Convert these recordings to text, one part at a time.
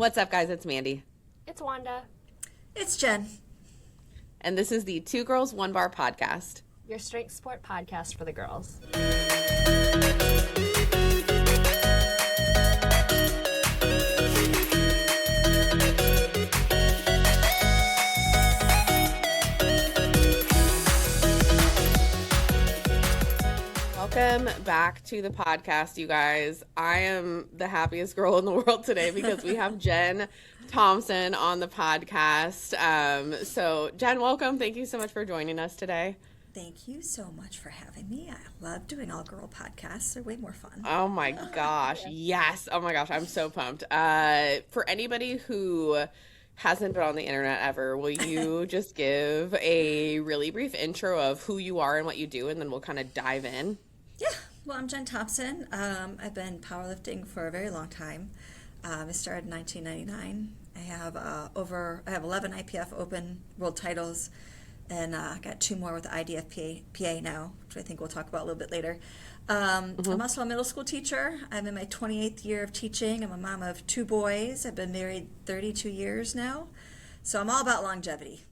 What's up, guys? It's Mandy. It's Wanda, It's Jen. And this is the Two Girls, One Bar podcast. your strength sport podcast for the girls. Welcome back to the podcast, you guys. I am the happiest girl in the world today because we have Jen Thompson on the podcast. So, Jen, welcome. Thank you so much for joining us today. Thank you so much for having me. I love doing all-girl podcasts. They're way more fun. Oh my gosh. Yes. Oh my gosh. I'm so pumped. For anybody who hasn't been on the internet ever, will you just give a really brief intro of who you are and what you do, and then we'll kind of dive in? Yeah, well, I'm Jen Thompson. I've been powerlifting for a very long time. I started in 1999. I have 11 IPF Open World titles, and got 2 more with the IDF PA now, which I think we'll talk about a little bit later. I'm also a middle school teacher. I'm in my 28th year of teaching. I'm a mom of 2 boys. I've been married 32 years now, so I'm all about longevity.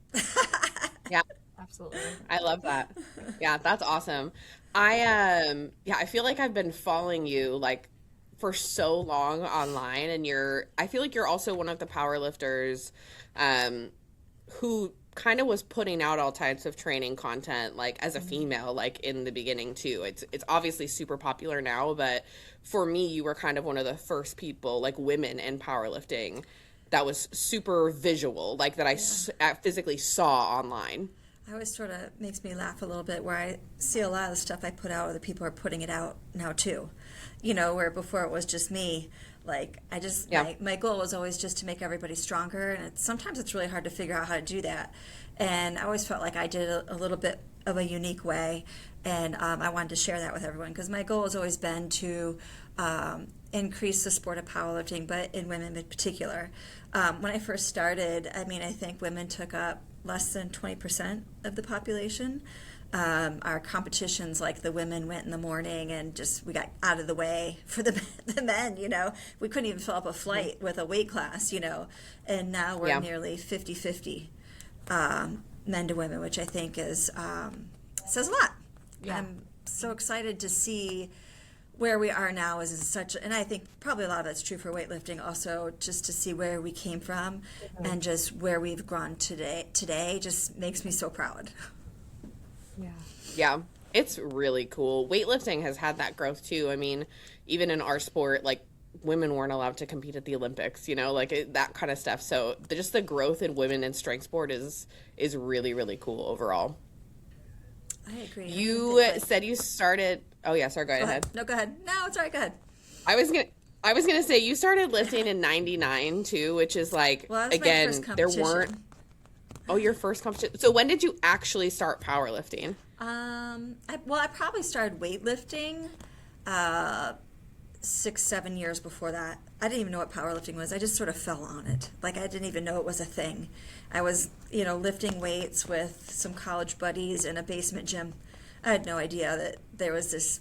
Yeah. Absolutely. I love that. Yeah, that's awesome. I feel like I've been following you like for so long online, and I feel like you're also one of the powerlifters who kind of was putting out all types of training content like as a female, like in the beginning too. It's obviously super popular now, but for me, you were kind of one of the first people, like women in powerlifting, that was super visual, like that I physically saw online. I always sort of makes me laugh a little bit where I see a lot of the stuff I put out, other people are putting it out now too. You know, where before it was just me. Like, my goal was always just to make everybody stronger, and sometimes it's really hard to figure out how to do that. And I always felt like I did it a little bit of a unique way, and I wanted to share that with everyone because my goal has always been to increase the sport of powerlifting, but in women in particular. When I first started, I think women took up less than 20% of the population. Our competitions, like the women went in the morning and we got out of the way for the men, you know. We couldn't even fill up a flight with a weight class, you know. And now we're nearly 50-50 men to women, which I think is says a lot. Yeah. I'm so excited to see where we are now is such, and I think probably a lot of that's true for weightlifting also, just to see where we came from and just where we've grown today just makes me so proud. Yeah, it's really cool. Weightlifting has had that growth too. I mean, even in our sport, like women weren't allowed to compete at the Olympics, you know, like that kind of stuff. So just the growth in women in strength sport is really, really cool overall. I agree. You said you started. Oh yeah, sorry. Go ahead. No, go ahead. No, it's all right. Go ahead. I was gonna say you started lifting in '99 too, which is like, well, that was again, my first there weren't. Oh, your first competition. So when did you actually start powerlifting? I probably started weightlifting 6-7 years before that. I didn't even know what powerlifting was. I just sort of fell on it. Like, I didn't even know it was a thing. I was, lifting weights with some college buddies in a basement gym. I had no idea that there was this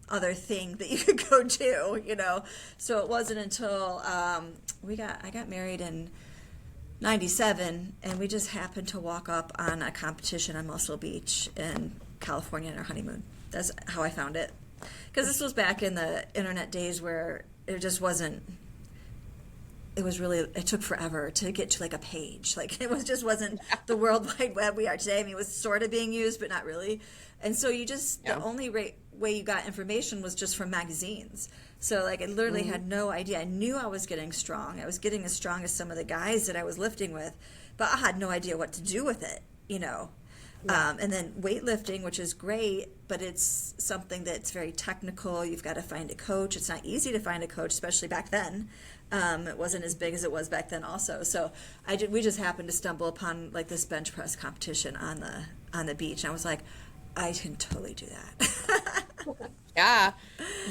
other thing that you could go do, you know. So it wasn't until I got married in 97, and we just happened to walk up on a competition on Muscle Beach in California on our honeymoon. That's how I found it. Because this was back in the internet days where it just wasn't, it took forever to get to like a page. Like wasn't the World Wide Web we are today. I mean, it was sort of being used, but not really. And so the only way you got information was just from magazines. So like I literally had no idea. I knew I was getting strong. I was getting as strong as some of the guys that I was lifting with, but I had no idea what to do with it, you know. And then weightlifting, which is great, but it's something that's very technical. You've got to find a coach. It's not easy to find a coach, especially back then. It wasn't as big as it was back then also. So we just happened to stumble upon like this bench press competition on the beach. And I was like, I can totally do that. Yeah,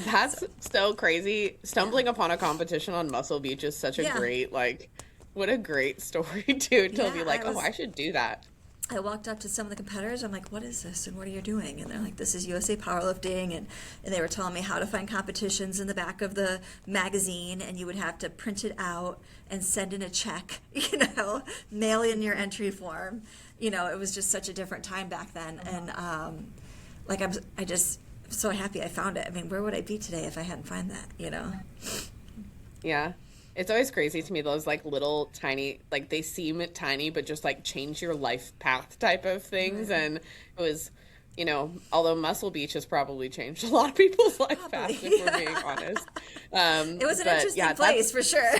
that's so crazy. Stumbling upon a competition on Muscle Beach is such a great, like, what a great story, too, to be like, I should do that. I walked up to some of the competitors. I'm like, what is this and what are you doing? And they're like, this is USA Powerlifting. And they were telling me how to find competitions in the back of the magazine. And you would have to print it out and send in a check, mail in your entry form. It was just such a different time back then. And I just so happy I found it. I mean, where would I be today if I hadn't found that, Yeah. It's always crazy to me, those like little tiny, like they seem tiny, but just like change your life path type of things. Right. And it was, although Muscle Beach has probably changed a lot of people's life paths, if we're being honest. It was an interesting place for sure.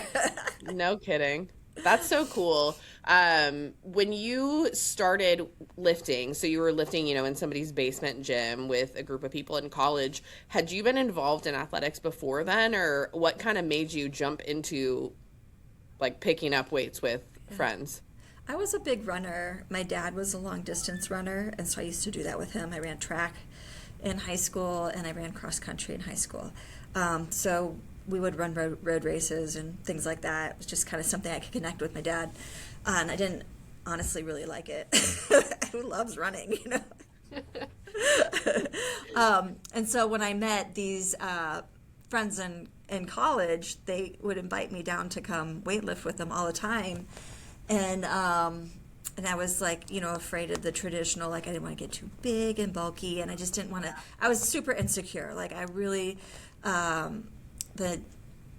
No kidding. That's so cool. When you started lifting, so you were lifting, in somebody's basement gym with a group of people in college, had you been involved in athletics before then, or what kind of made you jump into like picking up weights with friends? I was a big runner. My dad was a long distance runner, and so I used to do that with him. I ran track in high school, and I ran cross country in high school. So we would run road races and things like that. It was just kind of something I could connect with my dad. And I didn't honestly really like it. Who loves running, And so when I met these friends in college, they would invite me down to come weightlift with them all the time. And I was like, afraid of the traditional, like I didn't want to get too big and bulky. And I just didn't want to, I was super insecure. Like I really, the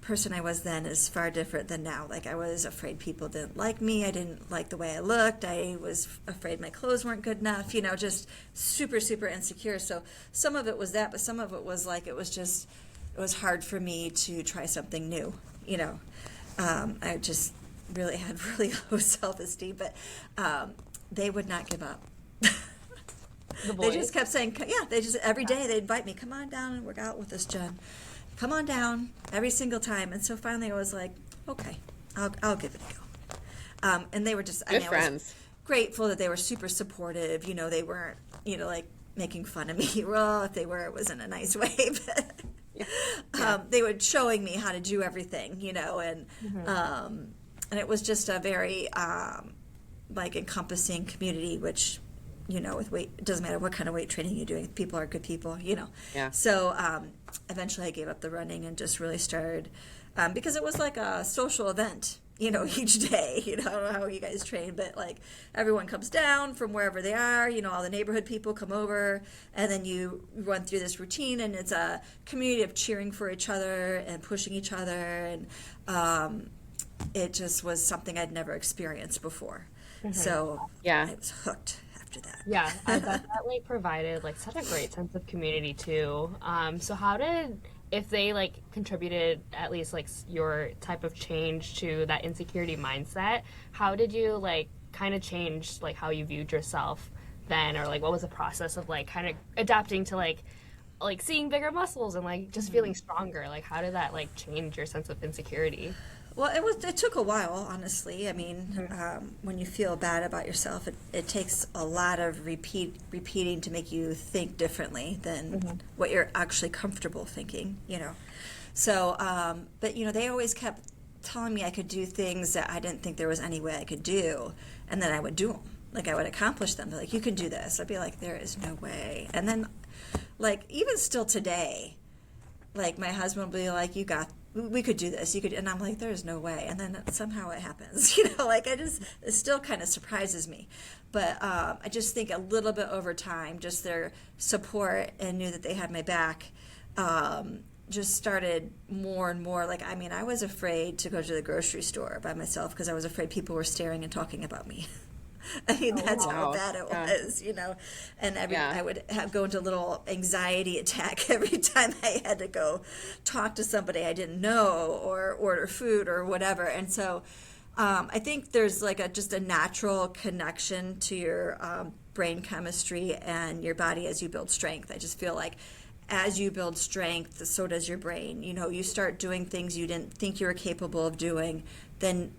person I was then is far different than now. Like I was afraid people didn't like me. I didn't like the way I looked. I was afraid my clothes weren't good enough, just super, super insecure. So some of it was that, but some of it was like, it was hard for me to try something new, I just really had really low self-esteem, but they would not give up. They just kept saying, every day they'd invite me, come on down and work out with us, Jen. Come on down every single time. And so finally I was like, okay, I'll give it a go. And they were just, friends. I was grateful that they were super supportive. They weren't, like making fun of me. Well, if they were, it was in a nice way. But they were showing me how to do everything, and it was just a very encompassing community, which with weight, it doesn't matter what kind of weight training you're doing. People are good people, Yeah. So eventually I gave up the running and just really started, because it was like a social event, each day. I don't know how you guys train, but like everyone comes down from wherever they are, all the neighborhood people come over, and then you run through this routine, and it's a community of cheering for each other and pushing each other. And it just was something I'd never experienced before. So I was hooked. That. Yeah, I bet that like provided like such a great sense of community too. So how did, if they like contributed at least like your type of change to that insecurity mindset, how did you like kind of change like how you viewed yourself then, or like what was the process of like kind of adapting to like seeing bigger muscles and like just feeling stronger? Like how did that like change your sense of insecurity? Well, it took a while, honestly. I mean, when you feel bad about yourself, it takes a lot of repeating to make you think differently than what you're actually comfortable thinking, So, but, they always kept telling me I could do things that I didn't think there was any way I could do, and then I would do them. Like, I would accomplish them. They're like, you can do this. I'd be like, there is no way. And then, like, even still today, like, my husband will be like, we could do this, and I'm like, there's no way. And then somehow it happens, it still kind of surprises me. But I just think a little bit over time, just their support and knew that they had my back, just started more and more. Like, I mean, I was afraid to go to the grocery store by myself because I was afraid people were staring and talking about me. I mean, that's how bad it was, And I would go into a little anxiety attack every time I had to go talk to somebody I didn't know or order food or whatever. And so I think there's like just a natural connection to your brain chemistry and your body as you build strength. I just feel like as you build strength, so does your brain. You start doing things you didn't think you were capable of doing, then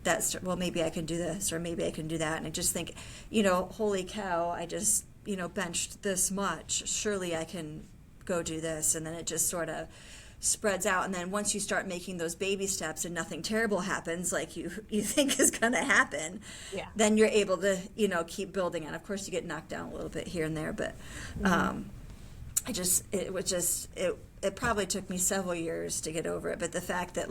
well, maybe I can do this or maybe I can do that. And I just think, holy cow, I just, benched this much. Surely I can go do this. And then it just sort of spreads out. And then once you start making those baby steps and nothing terrible happens, like you think is going to happen, then you're able to, keep building. And of course you get knocked down a little bit here and there, but it probably took me several years to get over it. But the fact that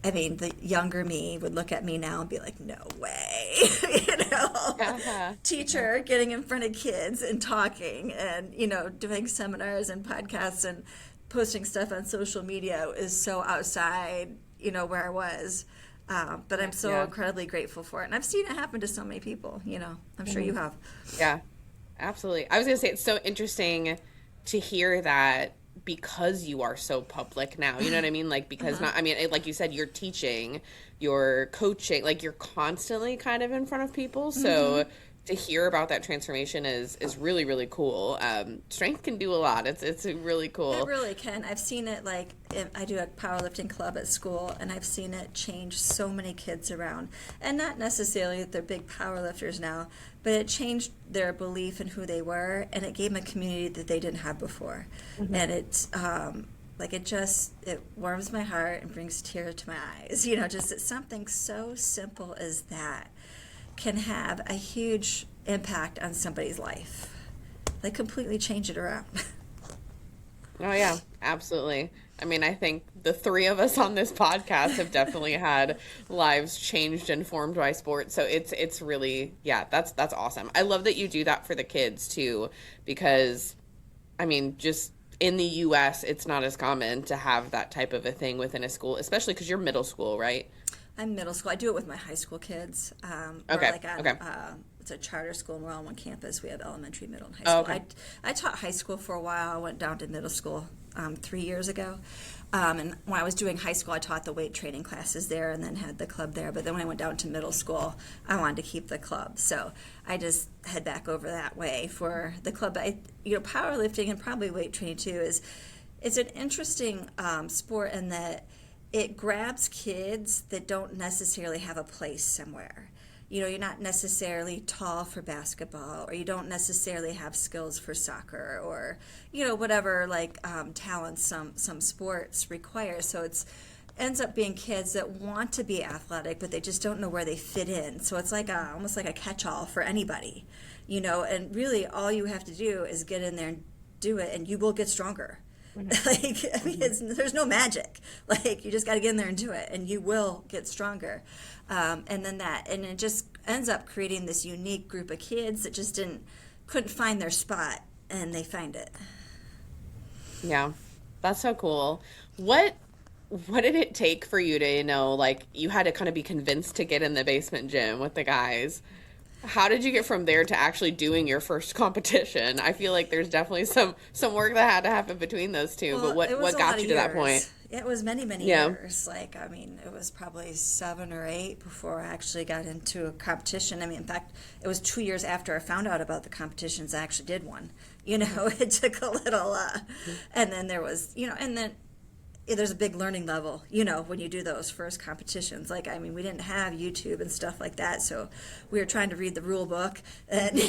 the younger me would look at me now and be like, no way, teacher getting in front of kids and talking and, doing seminars and podcasts and posting stuff on social media is so outside, where I was. But I'm so incredibly grateful for it. And I've seen it happen to so many people, I'm sure you have. Yeah, absolutely. I was going to say, it's so interesting to hear that because you are so public now, you know what I mean? Because like you said, you're teaching, you're coaching, you're constantly kind of in front of people. So to hear about that transformation is really, really cool. Strength can do a lot. It's really cool. It really can. I've seen it, I do a powerlifting club at school, and I've seen it change so many kids around. And not necessarily that they're big powerlifters now, but it changed their belief in who they were, and it gave them a community that they didn't have before. And it's it warms my heart and brings tears to my eyes. Just that something so simple as that can have a huge impact on somebody's life. Completely change it around. Oh yeah, absolutely. I think the three of us on this podcast have definitely had lives changed and formed by sports. So it's really, that's awesome. I love that you do that for the kids too, because just in the US, it's not as common to have that type of a thing within a school, especially because you're middle school, right? I'm middle school. I do it with my high school kids. It's a charter school, and we're all on one campus. We have elementary, middle, and high school. Okay. I taught high school for a while. I went down to middle school 3 years ago. And when I was doing high school, I taught the weight training classes there and then had the club there. But then when I went down to middle school, I wanted to keep the club. So I just head back over that way for the club. But powerlifting and probably weight training too it's an interesting sport in that it grabs kids that don't necessarily have a place somewhere. You're not necessarily tall for basketball, or you don't necessarily have skills for soccer, or whatever talents some sports require. So it's ends up being kids that want to be athletic, but they just don't know where they fit in. So it's almost like a catch-all for anybody, and really all you have to do is get in there and do it, and you will get stronger. There's no magic. You just got to get in there and do it, and you will get stronger. And it just ends up creating this unique group of kids that just couldn't find their spot, and they find it. Yeah, that's so cool. What did it take for you to, you had to kind of be convinced to get in the basement gym with the guys? How did you get from there to actually doing your first competition? I feel like there's definitely some work that had to happen between those two. But what got you to that point? It was many years. It was probably 7 or 8 before I actually got into a competition. In fact, it was 2 years after I found out about the competitions I actually did one. It took a little, and then there was, there's a big learning level, when you do those first competitions. We didn't have YouTube and stuff like that, so we were trying to read the rule book, and,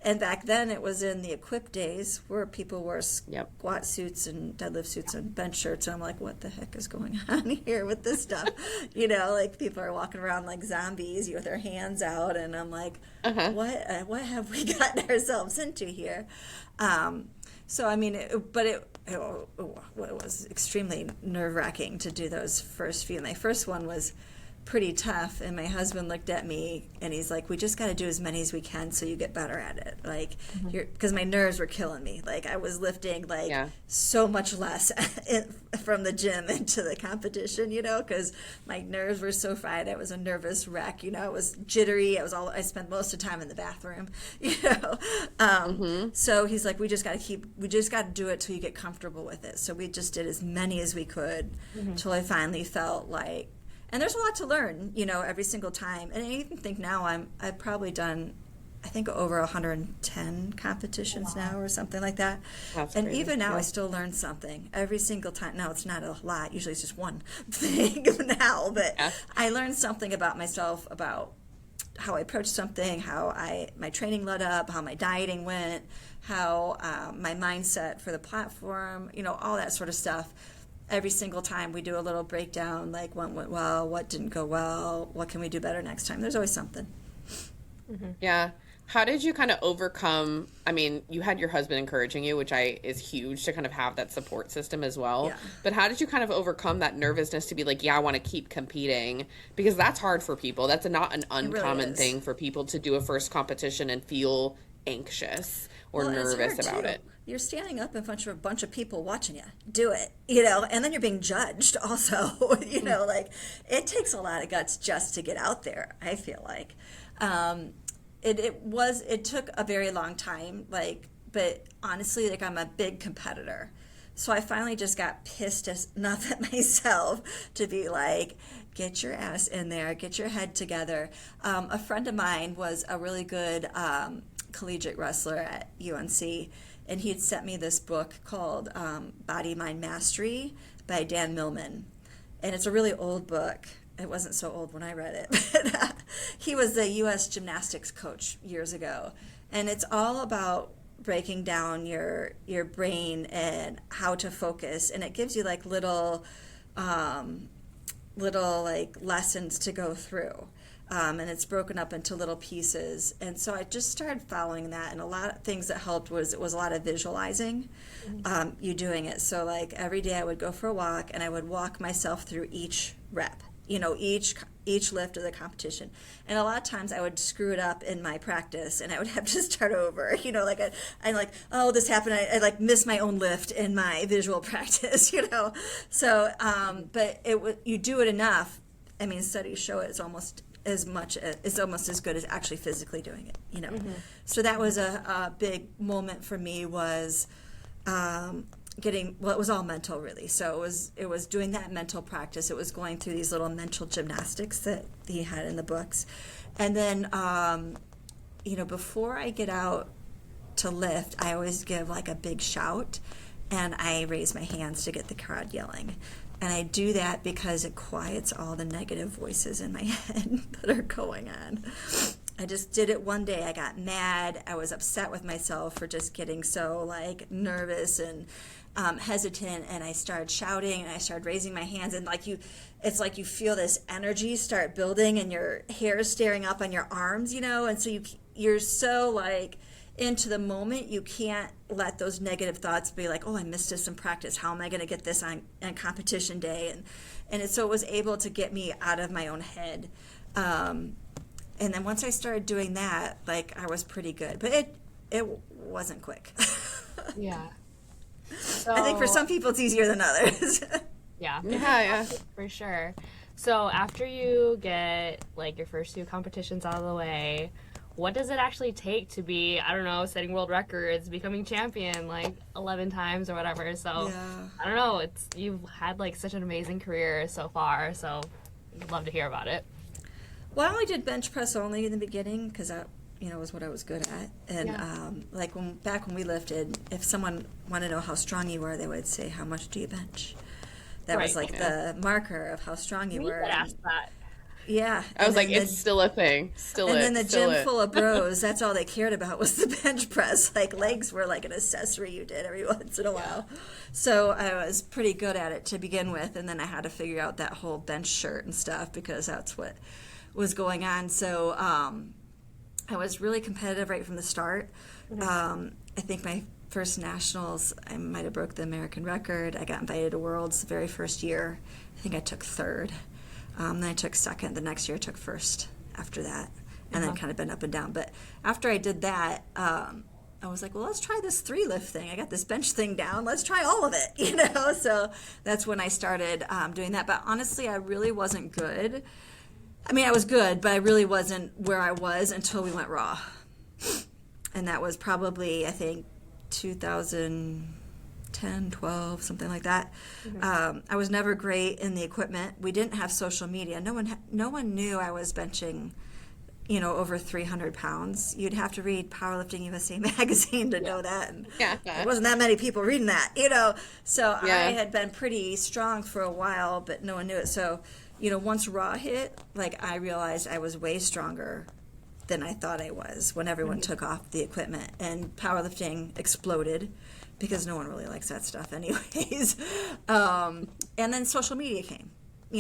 and back then it was in the equipped days where people wore squat suits and deadlift suits and bench shirts, and I'm like, what the heck is going on here with this stuff? People are walking around like zombies with their hands out, and I'm like, what have we gotten ourselves into here? So, it was extremely nerve-wracking to do those first few. My first one was pretty tough, and my husband looked at me, and he's like, we just got to do as many as we can so you get better at it. Because my nerves were killing me. I was lifting, so much less from the gym into the competition, because my nerves were so fried. I was a nervous wreck, it was jittery. I spent most of the time in the bathroom, So he's like, we just got to do it till you get comfortable with it. So we just did as many as we could till I finally felt like, and there's a lot to learn, every single time. And I even think now I've probably done, I think, over 110 competitions now or something like that. That's and crazy. Even now I still learn something every single time. Now it's not a lot. Usually it's just one thing now. But I learn something about myself, about how I approached something, how my training led up, how my dieting went, how my mindset for the platform, all that sort of stuff. Every single time we do a little breakdown, like what went well, what didn't go well, what can we do better next time. There's always something. Yeah. How did you kind of overcome, I mean, you had your husband encouraging you, which is huge to kind of have that support system as well. Yeah. But how did you kind of overcome that nervousness to be like, yeah, I want to keep competing? Because that's hard for people. That's not an uncommon thing for people to do a first competition and feel anxious or nervous about it. You're standing up in front of a bunch of people watching you do it, and then you're being judged also, like it takes a lot of guts just to get out there, I feel like. It took a very long time, but honestly, I'm a big competitor. So I finally just got pissed enough at myself to be like, get your ass in there, get your head together. A friend of mine was a really good collegiate wrestler at UNC, and he had sent me this book called Body, Mind, Mastery by Dan Millman. And it's a really old book. It wasn't so old when I read it. But he was the U.S. gymnastics coach years ago. And it's all about breaking down your brain and how to focus. And it gives you little lessons to go through. And it's broken up into little pieces. And so I just started following that. And a lot of things that helped was a lot of visualizing, you doing it. So every day I would go for a walk and I would walk myself through each rep, each lift of the competition. And a lot of times I would screw it up in my practice and I would have to start over, oh, this happened. I miss my own lift in my visual practice, So, but you do it enough. I mean, studies show it's almost as good as actually physically doing it, So that was a big moment for me, was it was all mental, really. So it was doing that mental practice. It was going through these little mental gymnastics that he had in the books. And then, before I get out to lift, I always give a big shout and I raise my hands to get the crowd yelling. And I do that because it quiets all the negative voices in my head that are going on. I just did it one day. I got mad. I was upset with myself for just getting so nervous and hesitant. And I started shouting and I started raising my hands. And it's like you feel this energy start building and your hair is staring up on your arms, And so you're so into the moment, you can't let those negative thoughts be oh, I missed this in practice. How am I going to get this on competition day? So it was able to get me out of my own head. And then once I started doing that, I was pretty good. But it wasn't quick. Yeah. So, I think for some people it's easier than others. Yeah, for sure. So after you get your first 2 competitions out of the way, what does it actually take to be, I don't know, setting world records, becoming champion 11 times or whatever? So I don't know, you've had such an amazing career so far, so I'd love to hear about it. Well, I only did bench press only in the beginning because that was what I was good at. And back when we lifted, if someone wanted to know how strong you were, they would say, how much do you bench? That was the marker of how strong you were. Ask that. Yeah. I was it's still a thing. Then the gym full of bros, that's all they cared about was the bench press. Legs were an accessory you did every once in a while. So I was pretty good at it to begin with, and then I had to figure out that whole bench shirt and stuff because that's what was going on. So I was really competitive right from the start. I think my first nationals, I might have broke the American record. I got invited to Worlds the very first year. I think I took third. Then I took second. The next year I took first after that. And then kind of been up and down. But after I did that, I was like, well, let's try this 3 lift thing. I got this bench thing down. Let's try all of it, So that's when I started doing that. But honestly, I really wasn't good. I mean, I was good, but I really wasn't where I was until we went raw. And that was probably, I think, 2010, 12, something like that. I was never great in the equipment. We didn't have social media. No one knew I was benching, over 300 pounds. You'd have to read Powerlifting USA magazine to know that. And there wasn't that many people reading that, So I had been pretty strong for a while, but no one knew it. So, once raw hit, I realized I was way stronger than I thought I was when everyone took off the equipment, and powerlifting exploded because no one really likes that stuff anyways. And then social media came,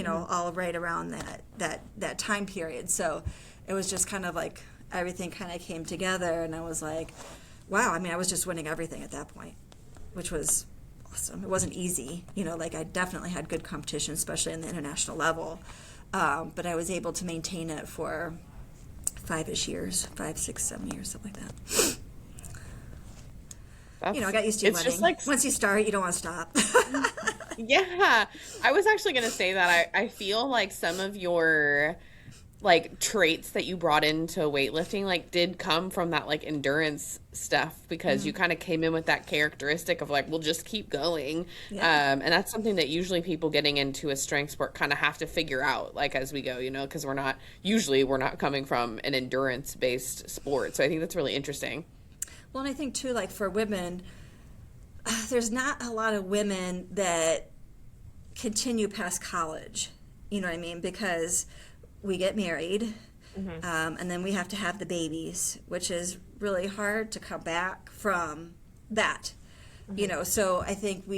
all right around that time period. So it was just kind of like everything kind of came together, and I was like, wow, I was just winning everything at that point, which was awesome. It wasn't easy, like I definitely had good competition, especially on the international level. But I was able to maintain it for 5-ish years, 5, 6, 7 years, something like that. I got used to winning. Just like, once you start, you don't want to stop. Yeah. I was actually going to say that I feel like some of your like traits that you brought into weightlifting like did come from that like endurance stuff, because you kind of came in with that characteristic of like, we'll just keep going. And that's something that usually people getting into a strength sport kind of have to figure out like as we go, because we're not coming from an endurance based sport. So I think that's really interesting. Well, and I think too, like for women, there's not a lot of women that continue past college, you know what I mean? Because we get married, and then we have to have the babies, which is really hard to come back from that, So I think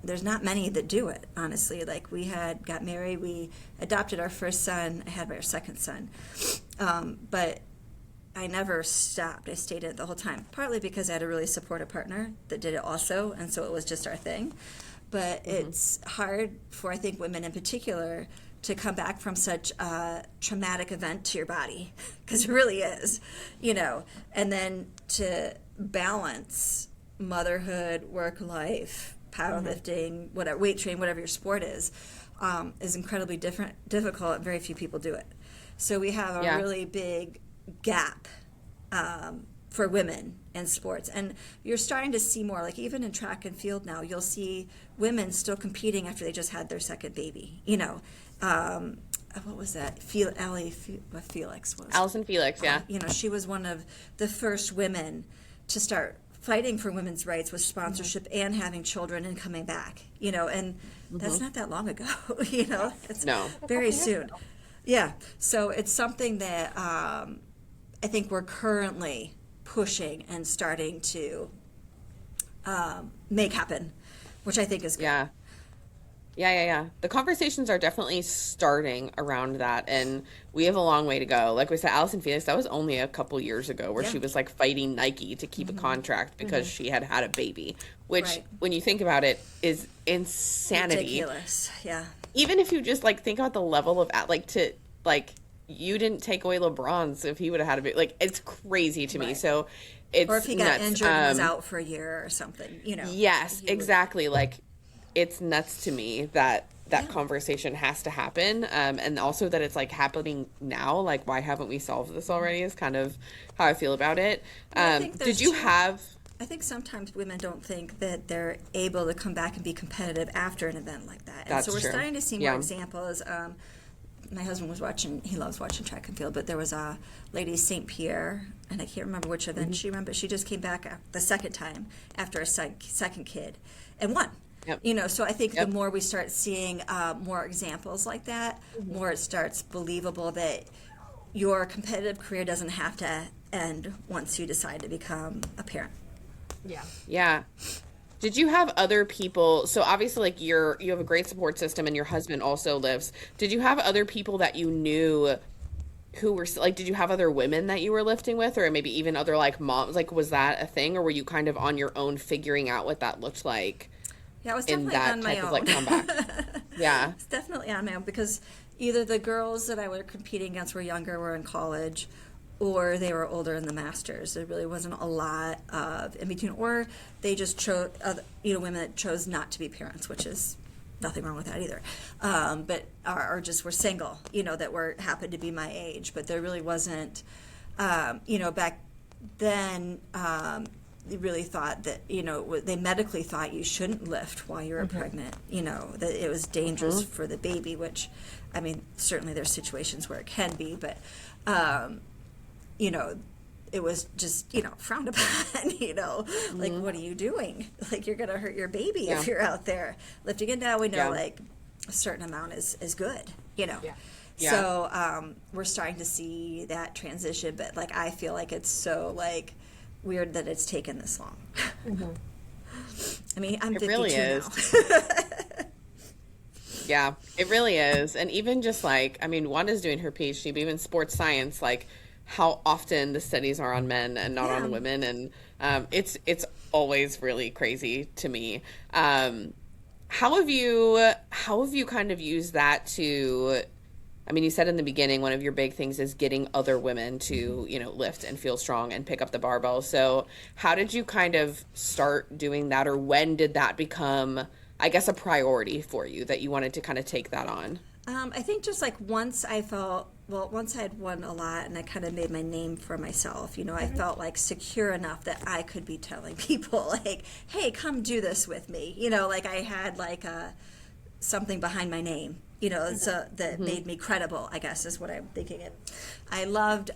there's not many that do it, honestly. Like we got married, we adopted our first son, I had our second son, but I never stopped. I stayed in it the whole time, partly because I had a really supportive partner that did it also, and so it was just our thing. But it's hard for, I think, women in particular to come back from such a traumatic event to your body, because it really is, and then to balance motherhood, work life, powerlifting, whatever, weight training, whatever your sport is incredibly difficult. Very few people do it. So we have a really big gap for women in sports, and you're starting to see more, like even in track and field now, you'll see women still competing after they just had their second baby. What was that? Felix was. Allison Felix, yeah. She was one of the first women to start fighting for women's rights with sponsorship and having children and coming back. And that's not that long ago. It's very soon. Yeah. So it's something that I think we're currently pushing and starting to make happen, which I think is good. Yeah. The conversations are definitely starting around that, and we have a long way to go. Like we said, Allison Felix, that was only a couple years ago, where she was like fighting Nike to keep a contract because she had a baby, which when you think about it is insanity. Ridiculous. Yeah. Even if you just like think about the level of you didn't take away LeBron's if he would have had a baby. Like, it's crazy to me. So it's or if he got nuts. injured and was out for a year or something, Yes, exactly. Like, it's nuts to me that conversation has to happen, and also that it's like happening now. Like, why haven't we solved this already is kind of how I feel about it. Did you have... I think sometimes women don't think that they're able to come back and be competitive after an event like that. And so we're starting to see more examples. My husband was watching, he loves watching track and field, but there was a lady, St. Pierre, and I can't remember which event she ran, but she just came back the second time after a second kid and won. Yep. So I think the more we start seeing more examples like that, more it starts believable that your competitive career doesn't have to end once you decide to become a parent. Yeah. Did you have other people? So obviously, like you have a great support system, and your husband also lives. Did you have other people that you knew who were like? Did you have other women that you were lifting with, or maybe even other like moms? Like, was that a thing, or were you kind of on your own figuring out what that looked like? Yeah, I was definitely on my own. Like comeback. Yeah, it's definitely on my own, because either the girls that I was competing against were younger, were in college, or they were older in the masters. There really wasn't a lot of in between, or they just chose, women that chose not to be parents, which is nothing wrong with that either. But or just were single, that happened to be my age. But there really wasn't, back then. They really thought that, they medically thought you shouldn't lift while you were pregnant, that it was dangerous for the baby, which, I mean, certainly there's situations where it can be, but, it was just, frowned upon, like, what are you doing? Like, you're going to hurt your baby if you're out there lifting it. Now we know, like, a certain amount is good, Yeah. So we're starting to see that transition, but like I feel like it's so like weird that it's taken this long. I mean, I'm It 52 really now. is. Yeah, it really is. And even just like, I mean, Wanda's doing her PhD, but even sports science, like how often the studies are on men and not Yeah. on women. And it's always really crazy to me. How have you kind of used that to, I mean, you said in the beginning, one of your big things is getting other women to, lift and feel strong and pick up the barbell. So how did you kind of start doing that, or when did that become, I guess, a priority for you that you wanted to kind of take that on? I think just like once I had won a lot and I kind of made my name for myself, I felt like secure enough that I could be telling people like, hey, come do this with me. Like I had like something behind my name, so that made me credible, I guess is what I'm thinking it. I loved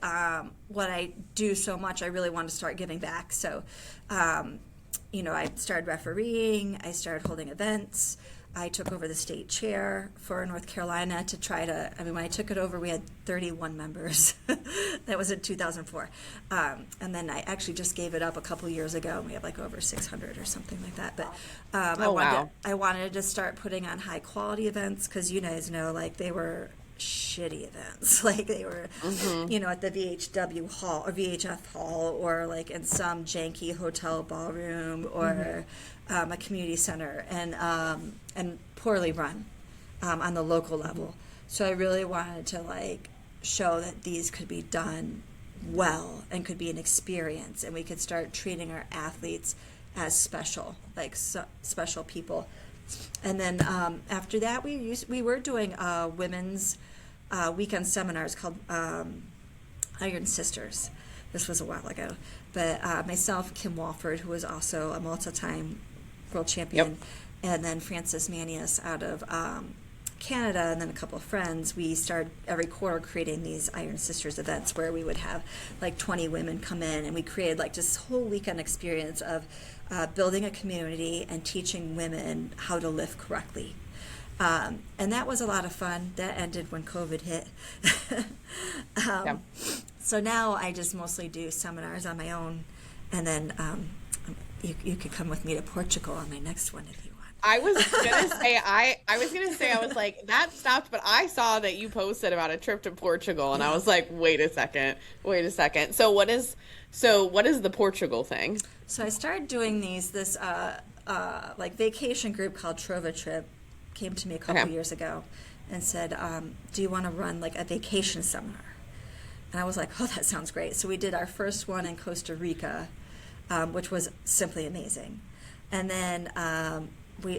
what I do so much. I really wanted to start giving back. So, I started refereeing, I started holding events. I took over the state chair for North Carolina to try to, I mean, when I took it over, we had 31 members. That was in 2004. And then I actually just gave it up a couple years ago, and we have like over 600 or something like that. But I wanted to start putting on high quality events because you guys know, like, they were shitty events. Like they were, at the VHW hall or VHF hall or like in some janky hotel ballroom or a community center and poorly run on the local level. So I really wanted to like show that these could be done well and could be an experience, and we could start treating our athletes as special, like special people. And then after that, we were doing women's weekend seminars called Iron Sisters. This was a while ago, but myself, Kim Walford, who was also a multi-time world champion, and then Frances Manius out of Canada, and then a couple of friends, we started every quarter creating these Iron Sisters events where we would have like 20 women come in, and we created like this whole weekend experience of building a community and teaching women how to lift correctly. And that was a lot of fun. That ended when COVID hit. So now I just mostly do seminars on my own, and then you could come with me to Portugal on my next one if you want. I was gonna say I was like, that stopped, but I saw that you posted about a trip to Portugal, and I was like, wait a second. So what is the Portugal thing? So I started doing this like vacation group called Trova Trip came to me a couple years ago and said, do you want to run like a vacation seminar? And I was like, oh, that sounds great. So we did our first one in Costa Rica, which was simply amazing. And then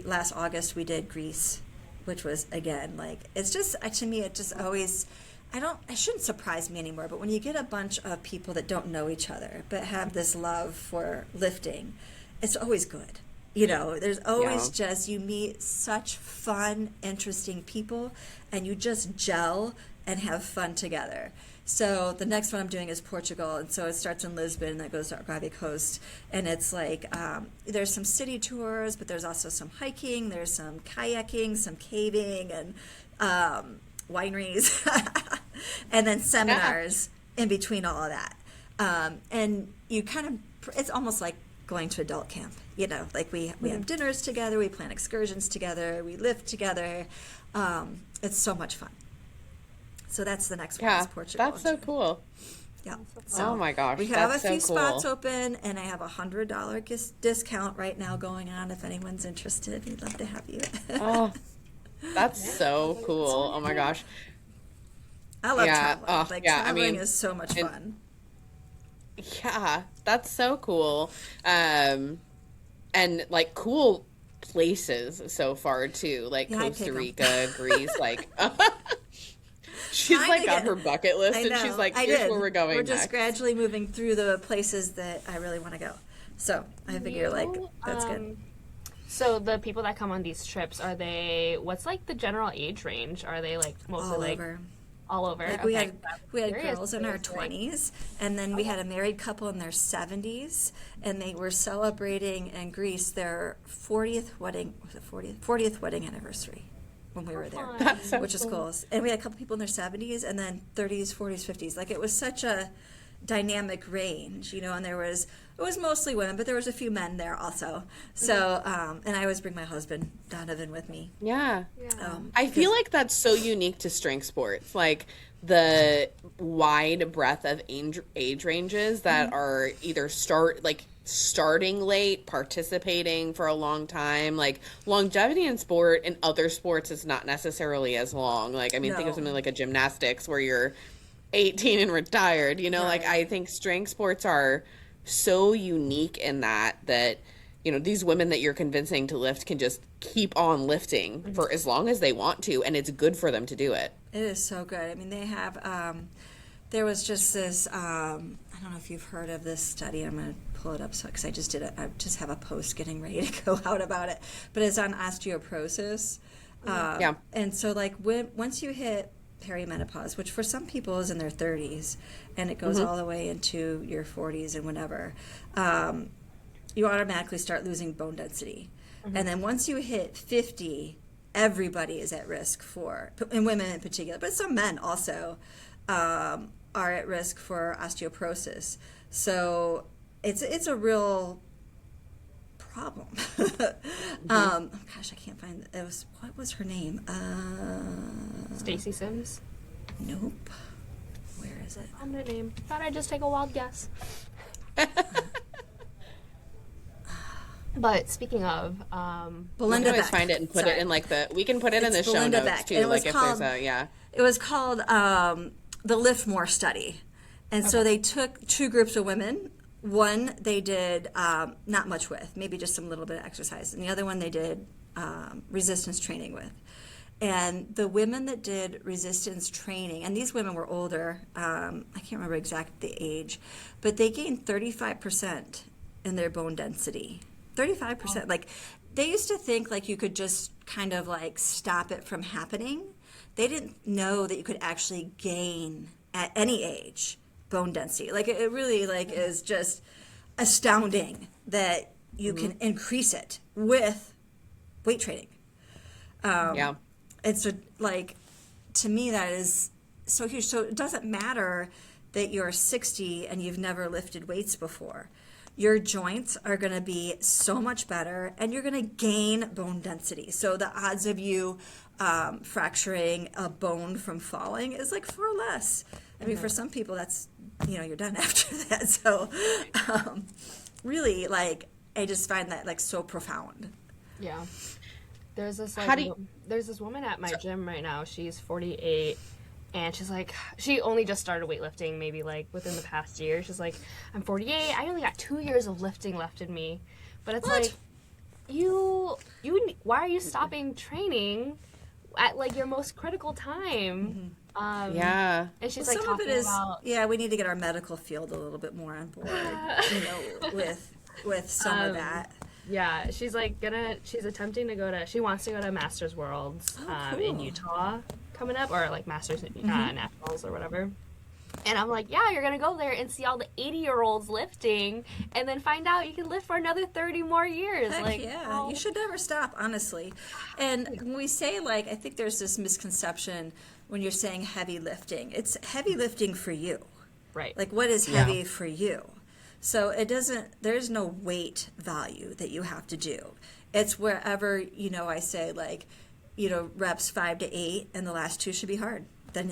last August we did Greece, which was again like, it's just to me it just always, I shouldn't surprise me anymore, but when you get a bunch of people that don't know each other but have this love for lifting, it's always good. There's always just, you meet such fun, interesting people, and you just gel and have fun together. So the next one I'm doing is Portugal, and so it starts in Lisbon and that goes to Algarve Coast, and it's like there's some city tours, but there's also some hiking, there's some kayaking, some caving, and wineries, and then seminars in between all of that. And you kind of, it's almost like going to adult camp, like we have dinners together, we plan excursions together, we live together. It's so much fun. So that's the next one. Is Portugal. That's so cool. Yeah. Oh my gosh. We have a few spots open, and I have $100 discount right now going on. If anyone's interested, we'd love to have you. Oh, that's so cool. Oh my gosh. I love traveling. Traveling is so much fun. Yeah, that's so cool. And like cool places so far too, like Costa Rica, Greece, like she's like on her bucket list, and she's like, here's where we're going. We're just gradually moving through the places that I really want to go. So I figure like that's good. So the people that come on these trips, what's like the general age range? Are they like mostly all over? Like we had girls in our 20s, and then we had a married couple in their 70s, and they were celebrating in Greece their 40th wedding anniversary. when we were there, That's which is cool. And we had a couple people in their 70s and then 30s, 40s, 50s. Like, it was such a dynamic range, you know, and it was mostly women, but there was a few men there also. So, and I always bring my husband, Donovan, with me. Yeah. I Because feel like that's so unique to strength sports. Like, the wide breadth of age ranges that are either starting late, participating for a long time. Like, longevity in sport and other sports is not necessarily as long. Like, I mean, think of something no, like a gymnastics where you're 18 and retired, you know, like, I right. think strength sports are so unique in that, you know, these women that you're convincing to lift can just keep on lifting for as long as they want to, and it's good for them to do it. It is so good. I mean, they have, there was just this, I don't know if you've heard of this study. I'm going to pull it up because I just have a post getting ready to go out about it. But it's on osteoporosis. Yeah. And so, like, once you hit perimenopause, which for some people is in their 30s, and it goes all the way into your 40s and whatever, you automatically start losing bone density. And then once you hit 50, everybody is at risk for, and women in particular, but some men also are at risk for osteoporosis. So it's a real problem. Gosh, I can't find it. What was her name? Stacy Sims. Nope. Where is it? On the name. Thought I'd just take a wild guess. But speaking of, We can Belinda always Beck. find it and put Sorry. it in we can put it in It's the show Belinda notes Beck. too. And it was Like, if called, there's a, It was called the Lift More study. And so they took two groups of women. One they did not much with, maybe just some little bit of exercise. And the other one they did resistance training with. And the women that did resistance training, and these women were older, I can't remember exact the age, but they gained 35% in their bone density. 35%. Like, they used to think like you could just kind of like stop it from happening. They didn't know that you could actually gain at any age bone density. Like, it really like is just astounding that you can increase it with weight training. yeah. And so, like, to me, that is so huge. So it doesn't matter that you're 60 and you've never lifted weights before. Your joints are going to be so much better, and you're going to gain bone density. So the odds of you fracturing a bone from falling is like far less. I mean, for some people, that's, you know, you're done after that. So really, like, I just find that like so profound. yeah. There's this How do you, there's this woman at my gym right now. She's 48, and she's like, she only just started weightlifting maybe like within the past year. She's like, I'm 48. I only got 2 years of lifting left in me. But it's What? like, you why are you stopping training at like your most critical time? yeah. And she's Well, like some of talking it is, about yeah, we need to get our medical field a little bit more on board, you know, with some of that. yeah, she's attempting to she wants to go to Masters Worlds in Cool. Utah coming up, or like Masters Nationals or whatever. And I'm like, yeah, you're going to go there and see all the 80-year-olds lifting and then find out you can lift for another 30 more years. Heck like, yeah, oh. you should never stop, honestly. And when we say, like, I think there's this misconception when you're saying heavy lifting. It's heavy lifting for you. Right. Like, what is heavy for you? So there's no weight value that you have to do. It's wherever, you know, I say, like, you know, reps 5 to 8, and the last 2 should be hard. Then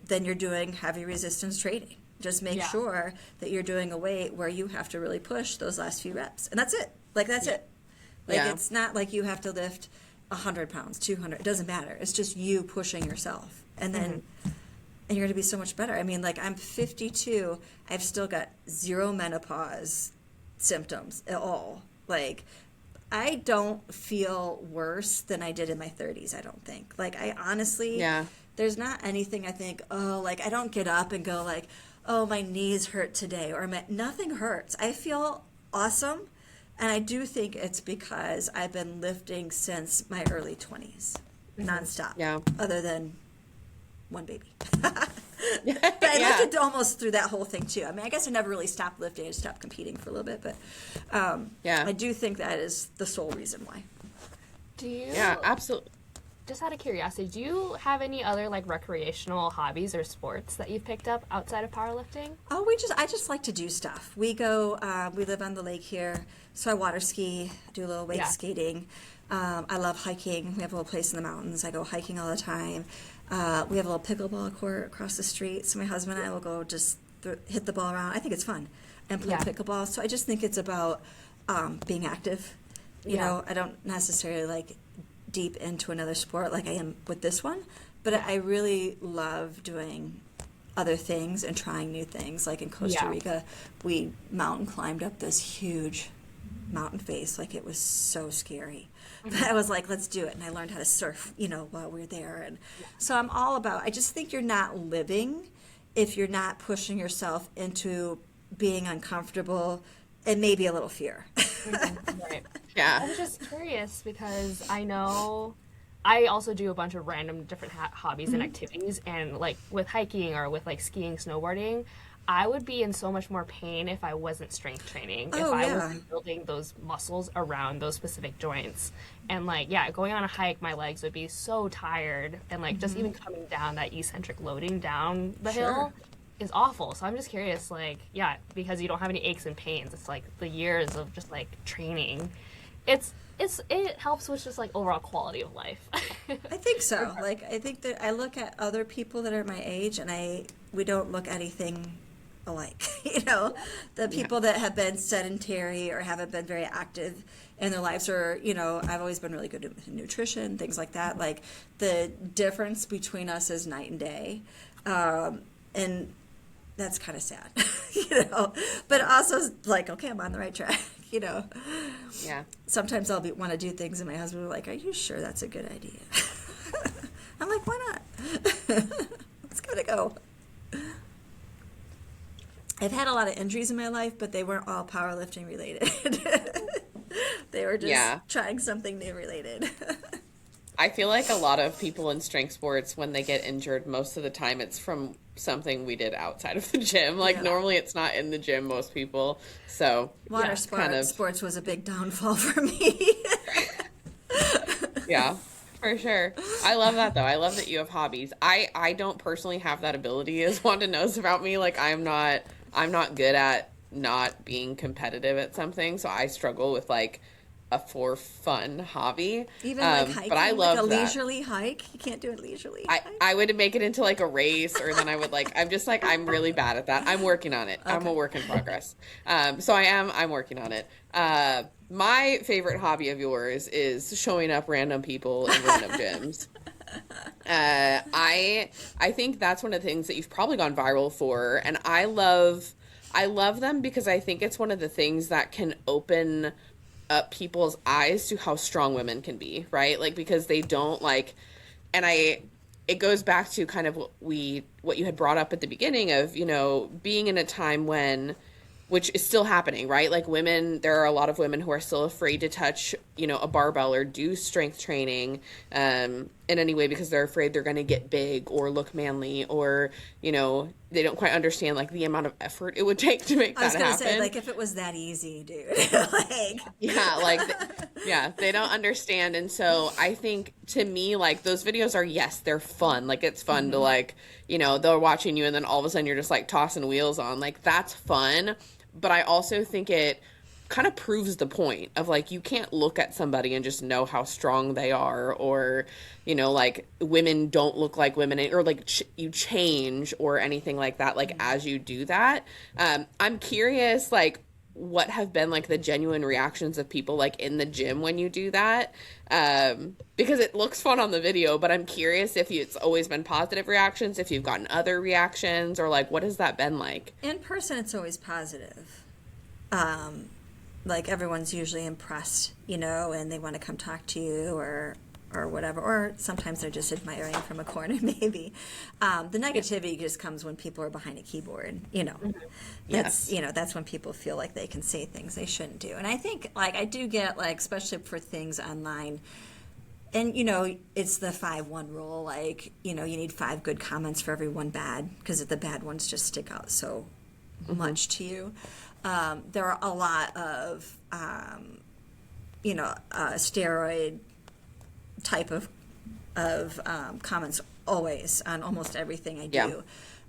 then you're doing heavy resistance training. Just make sure that you're doing a weight where you have to really push those last few reps. And that's it. Like, that's it. Like, it's not like you have to lift 100 pounds, 200. It doesn't matter. It's just you pushing yourself. And then and you're going to be so much better. I mean, like, I'm 52. I've still got 0 menopause symptoms at all. Like, I don't feel worse than I did in my 30s, I don't think. Like, I honestly, there's not anything I think, oh, like, I don't get up and go like, oh, my knees hurt today, or nothing hurts. I feel awesome, and I do think it's because I've been lifting since my early 20s, nonstop, other than one baby. But I lifted almost through that whole thing too. I mean, I guess I never really stopped lifting. I just stopped competing for a little bit, but I do think that is the sole reason why. Do you? Yeah, absolutely. just out of curiosity, do you have any other like recreational hobbies or sports that you've picked up outside of powerlifting? Oh, I just like to do stuff. We live on the lake here, so I water ski, do a little wake skating. I love hiking. We have a little place in the mountains. I go hiking all the time. We have a little pickleball court across the street, so my husband and I will go just hit the ball around. I think it's fun and play pickleball. So I just think it's about being active. You know, I don't necessarily like deep into another sport like I am with this one, but I really love doing other things and trying new things. Like in Costa Rica, we mountain climbed up this huge mountain face. Like it was so scary. But I was like, let's do it. And I learned how to surf, you know, while we were there. And so I'm all about, I just think you're not living if you're not pushing yourself into being uncomfortable and maybe a little fear. Right. Yeah. I'm just curious because I know I also do a bunch of random different hobbies and activities, and like with hiking or with like skiing, snowboarding, I would be in so much more pain if I wasn't strength training, if I wasn't building those muscles around those specific joints. And like, going on a hike, my legs would be so tired, and like just even coming down that eccentric loading down the hill is awful. So I'm just curious, like, because you don't have any aches and pains. It's like the years of just like training. It helps with just like overall quality of life. I think so. Like I think that I look at other people that are my age, and we don't look anything alike. You know, the people that have been sedentary or haven't been very active in their lives, or you know, I've always been really good at nutrition, things like that. Like the difference between us is night and day, and that's kind of sad, you know. But also, like, okay, I'm on the right track, you know. Yeah. Sometimes I'll want to do things, and my husband will be like, "Are you sure that's a good idea?" I'm like, "Why not? Let's give it a go." I've had a lot of injuries in my life, but they weren't all powerlifting related. They were just trying something new related. I feel like a lot of people in strength sports, when they get injured, most of the time it's from something we did outside of the gym. Like normally it's not in the gym, most people. So water sports was a big downfall for me. Yeah, for sure. I love that though. I love that you have hobbies. I don't personally have that ability, as Wanda knows about me. Like I'm not good at not being competitive at something. So I struggle with like a for fun hobby. Even like hiking, but I love like a that. leisurely hike. You can't do a leisurely hike. I would make it into like a race, or then I would like, I'm just like, I'm really bad at that. I'm working on it. Okay. I'm a work in progress. So I'm working on it. My favorite hobby of yours is showing up random people in random gyms. I think that's one of the things that you've probably gone viral for. And I love them because I think it's one of the things that can open up people's eyes to how strong women can be, right? Like, because they don't like, and it goes back to kind of what you had brought up at the beginning of, you know, being in a time when, which is still happening, right? Like women, there are a lot of women who are still afraid to touch, you know, a barbell or do strength training in any way because they're afraid they're going to get big or look manly, or, you know, they don't quite understand like the amount of effort it would take to make that happen. I was going to say, like, if it was that easy, dude. They don't understand. And so I think, to me, like, those videos are, yes, they're fun. Like, it's fun to, like, you know, they're watching you and then all of a sudden you're just like tossing wheels on. Like, that's fun. But I also think it kind of proves the point of like, you can't look at somebody and just know how strong they are, or, you know, like women don't look like women, or like you change or anything like that. Like as you do that, I'm curious, like what have been like the genuine reactions of people like in the gym when you do that? Because it looks fun on the video, but I'm curious if it's always been positive reactions, if you've gotten other reactions, or like, what has that been like? In person, it's always positive. Like everyone's usually impressed, you know, and they want to come talk to you or whatever, or sometimes they're just admiring from a corner, maybe. The negativity just comes when people are behind a keyboard, you know. That's, you know, that's when people feel like they can say things they shouldn't do. And I think, like, I do get, like, especially for things online, and, you know, it's the 5-1 rule, like, you know, you need 5 good comments for every 1 bad, because the bad ones just stick out so much to you. There are a lot of, you know, steroid type of of comments always on almost everything I do.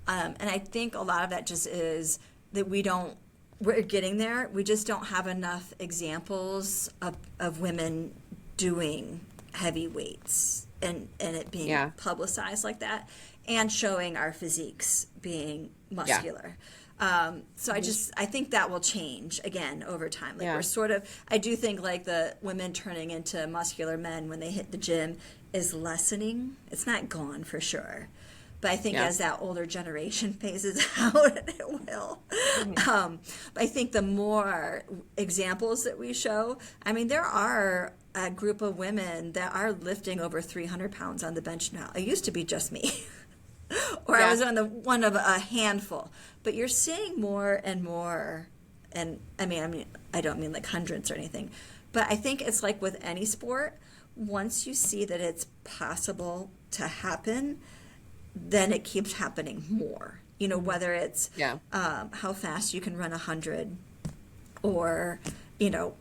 Yeah. And I think a lot of that just is that we're getting there. We just don't have enough examples of women doing heavy weights and it being publicized like that, and showing our physiques being muscular. So I think that will change again over time. Like we're sort of, I do think like the women turning into muscular men when they hit the gym is lessening. It's not gone for sure. But I think as that older generation phases out, it will. But I think the more examples that we show, I mean, there are a group of women that are lifting over 300 pounds on the bench now. It used to be just me. Or I was on one of a handful. But you're seeing more and more, and I mean, I don't mean like hundreds or anything, but I think it's like with any sport, once you see that it's possible to happen, then it keeps happening more. You know, whether it's how fast you can run 100, or, you know,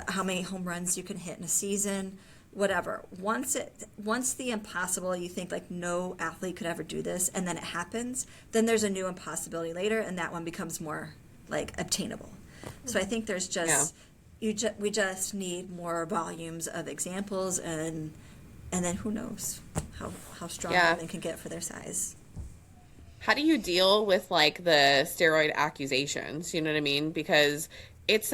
how many home runs you can hit in a season, whatever. Once the impossible, you think like no athlete could ever do this, and then it happens, then there's a new impossibility later, and that one becomes more like obtainable. So I think there's just we just need more volumes of examples, and then who knows how strong women can get for their size. How do you deal with like the steroid accusations? You know what I mean? Because it's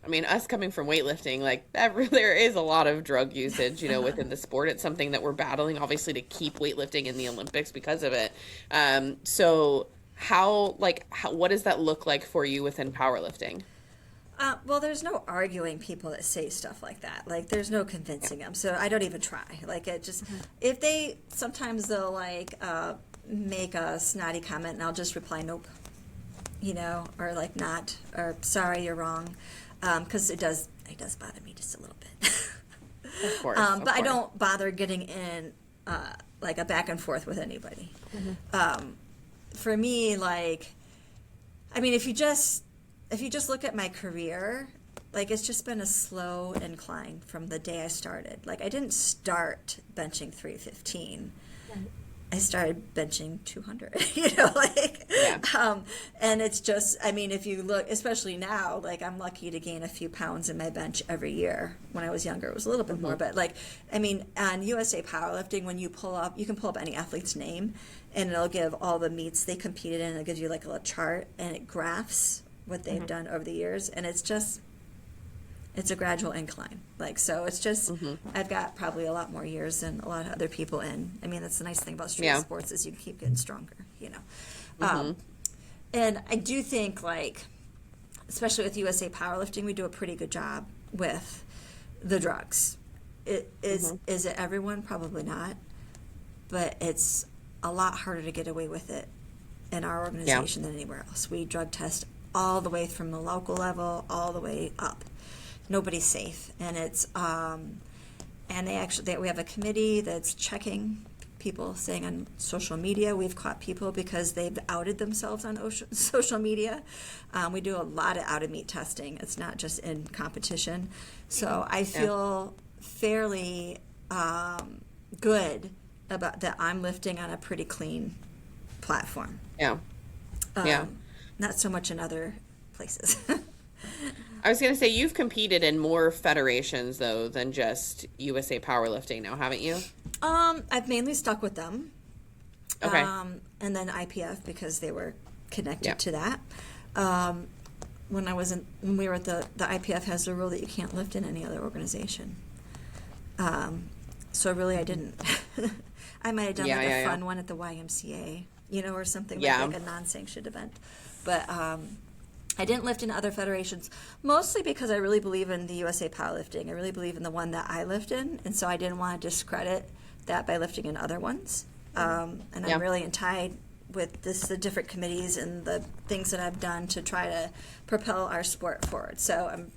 I mean, us coming from weightlifting, like there is a lot of drug usage, you know, within the sport. It's something that we're battling, obviously, to keep weightlifting in the Olympics because of it. So what does that look like for you within powerlifting? Well, there's no arguing people that say stuff like that. Like, there's no convincing them. So I don't even try. Like, it just, if sometimes they'll like make a snotty comment, and I'll just reply, nope, you know, or like not, or sorry, you're wrong. Because it does bother me just a little bit. Of course. But I don't bother getting in like a back and forth with anybody. For me, like, I mean, if you just look at my career, like, it's just been a slow incline from the day I started. Like, I didn't start benching 315. I started benching 200, you know, like, and it's just, I mean, if you look, especially now, like, I'm lucky to gain a few pounds in my bench every year. When I was younger, it was a little bit more, but like, I mean, on USA Powerlifting, when you can pull up any athlete's name, and it'll give all the meets they competed in, and it gives you like a little chart, and it graphs what they've done over the years, and it's a gradual incline. Like, so it's just, I've got probably a lot more years than a lot of other people in. I mean, that's the nice thing about street sports is you keep getting stronger, you know. And I do think, like, especially with USA Powerlifting, we do a pretty good job with the drugs. Is it everyone? Probably not. But it's a lot harder to get away with it in our organization than anywhere else. We drug test all the way from the local level all the way up. Nobody's safe, and it's and we have a committee that's checking people saying on social media. We've caught people because they've outed themselves on social media. We do a lot of out of meet testing. It's not just in competition, so I feel fairly good about that. I'm lifting on a pretty clean platform. Not so much in other places. I was going to say, you've competed in more federations, though, than just USA Powerlifting now, haven't you? I've mainly stuck with them. Okay. And then IPF, because they were connected to that. When we were at the IPF has a rule that you can't lift in any other organization. So really I didn't. I might have done a fun one at the YMCA, you know, or something like a non-sanctioned event. But I didn't lift in other federations, mostly because I really believe in the USA Powerlifting. I really believe in the one that I lift in, and so I didn't want to discredit that by lifting in other ones. And I'm really tied with the different committees and the things that I've done to try to propel our sport forward. So I'm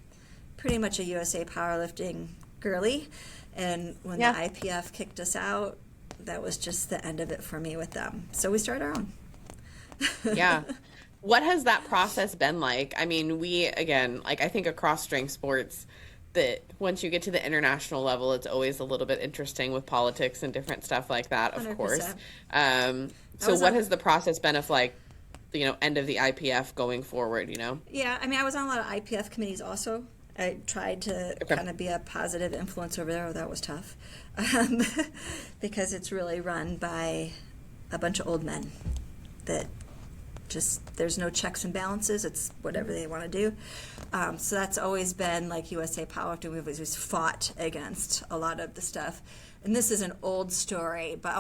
pretty much a USA Powerlifting girly, and when the IPF kicked us out, that was just the end of it for me with them. So we started our own. What has that process been like? I mean, again, like, I think across strength sports, that once you get to the international level, it's always a little bit interesting with politics and different stuff like that, of 100%. course. So what has the process been of like, end of the IPF going forward, Yeah, I mean, I was on a lot of IPF committees also. I tried to kind of be a positive influence over there. That was tough because it's really run by a bunch of old men that just, there's no checks and balances. It's whatever they want to do. So that's always been like USA Powerlifting. We've always fought against a lot of the stuff. And this is an old story, but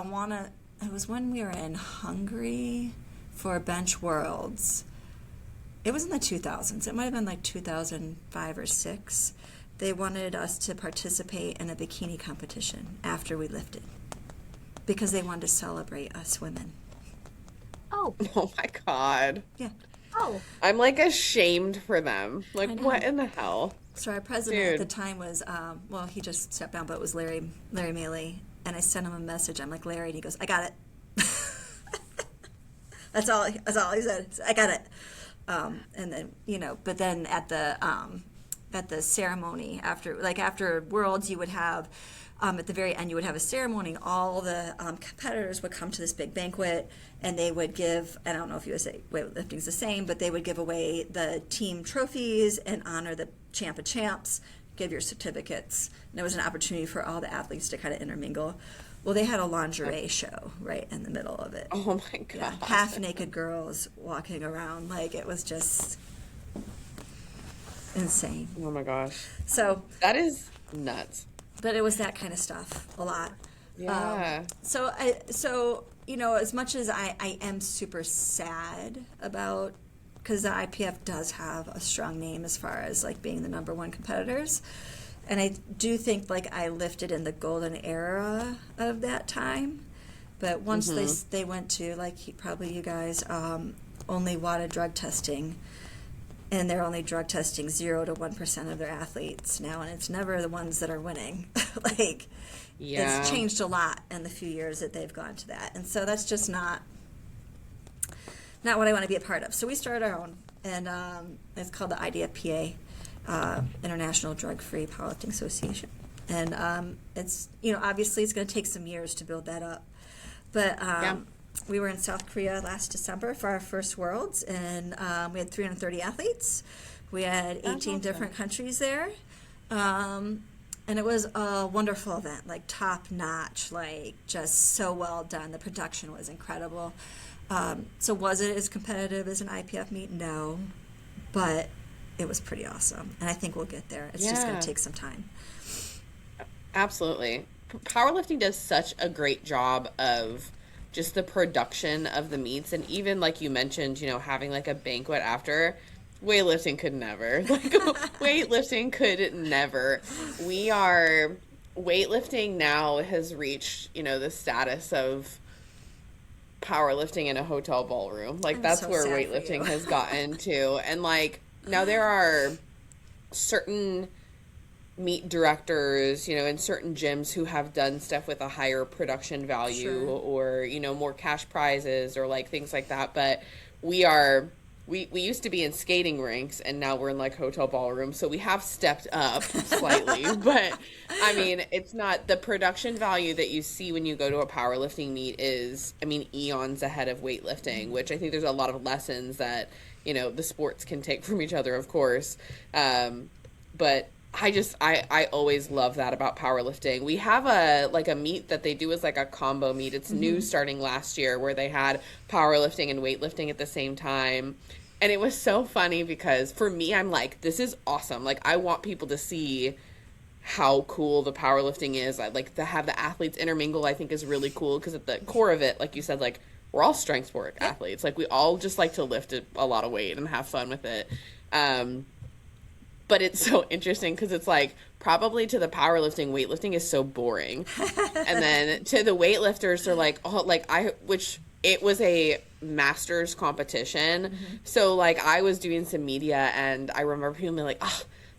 it was when we were in Hungary for Bench Worlds. It was in the 2000s. It might have been like 2005 or 6. They wanted us to participate in a bikini competition after we lifted because they wanted to celebrate us women. Oh. Oh my God. Yeah. Oh. I'm like ashamed for them. Like, what in the hell? So our president at the time was, he just stepped down, but it was Larry Maley. And I sent him a message. I'm like, Larry, and he goes, I got it. That's all he said. I got it. And then, but then at the ceremony after Worlds, you would have, at the very end, you would have a ceremony. All the competitors would come to this big banquet, and they would give, I don't know if USA weightlifting's the same, but they would give away the team trophies and honor the champ of champs, give your certificates. And it was an opportunity for all the athletes to kind of intermingle. Well, they had a lingerie show right in the middle of it. Oh my God. Yeah, half-naked girls walking around. Like, it was just insane. Oh my gosh. So that is nuts. But it was that kind of stuff a lot. Yeah. So as much as I am super sad about, because the IPF does have a strong name as far as like being the number one competitors. And I do think like I lifted in the golden era of that time. But once they went to, like probably you guys, only WADA drug testing, and they're only drug testing 0 to 1% of their athletes now, and it's never the ones that are winning. It's changed a lot in the few years that they've gone to that. And so that's just not what I want to be a part of. So we started our own, and it's called the IDFPA. International Drug-Free Powerlifting Association, and it's obviously it's going to take some years to build that up, but we were in South Korea last December for our first Worlds, and we had 330 athletes. We had 18 different countries there, and it was a wonderful event, like top notch, like just so well done. The production was incredible. So was it as competitive as an IPF meet? No, but it was pretty awesome, and I think we'll get there. It's just going to take some time. Absolutely. Powerlifting does such a great job of just the production of the meets, and even like you mentioned, having like a banquet after. Weightlifting could never. Weightlifting could never. Weightlifting now has reached, the status of powerlifting in a hotel ballroom. That's so where weightlifting has gotten to, and now there are certain meet directors, in certain gyms who have done stuff with a higher production value or, more cash prizes or things like that. But we used to be in skating rinks, and now we're in hotel ballrooms. So we have stepped up slightly, but I mean, it's not the production value that you see when you go to a powerlifting meet is, eons ahead of weightlifting, which I think there's a lot of lessons that, the sports can take from each other, of course. But I always love that about powerlifting. We have a meet that they do as a combo meet. It's new starting last year, where they had powerlifting and weightlifting at the same time. And it was so funny because for me, I'm this is awesome. I want people to see how cool the powerlifting is. I like to have the athletes intermingle, I think is really cool, because at the core of it, like you said, we're all strength sport athletes. We all just like to lift a lot of weight and have fun with it. But it's so interesting because it's probably to the powerlifting, weightlifting is so boring. And then to the weightlifters, they're which it was a masters competition. So I was doing some media, and I remember people being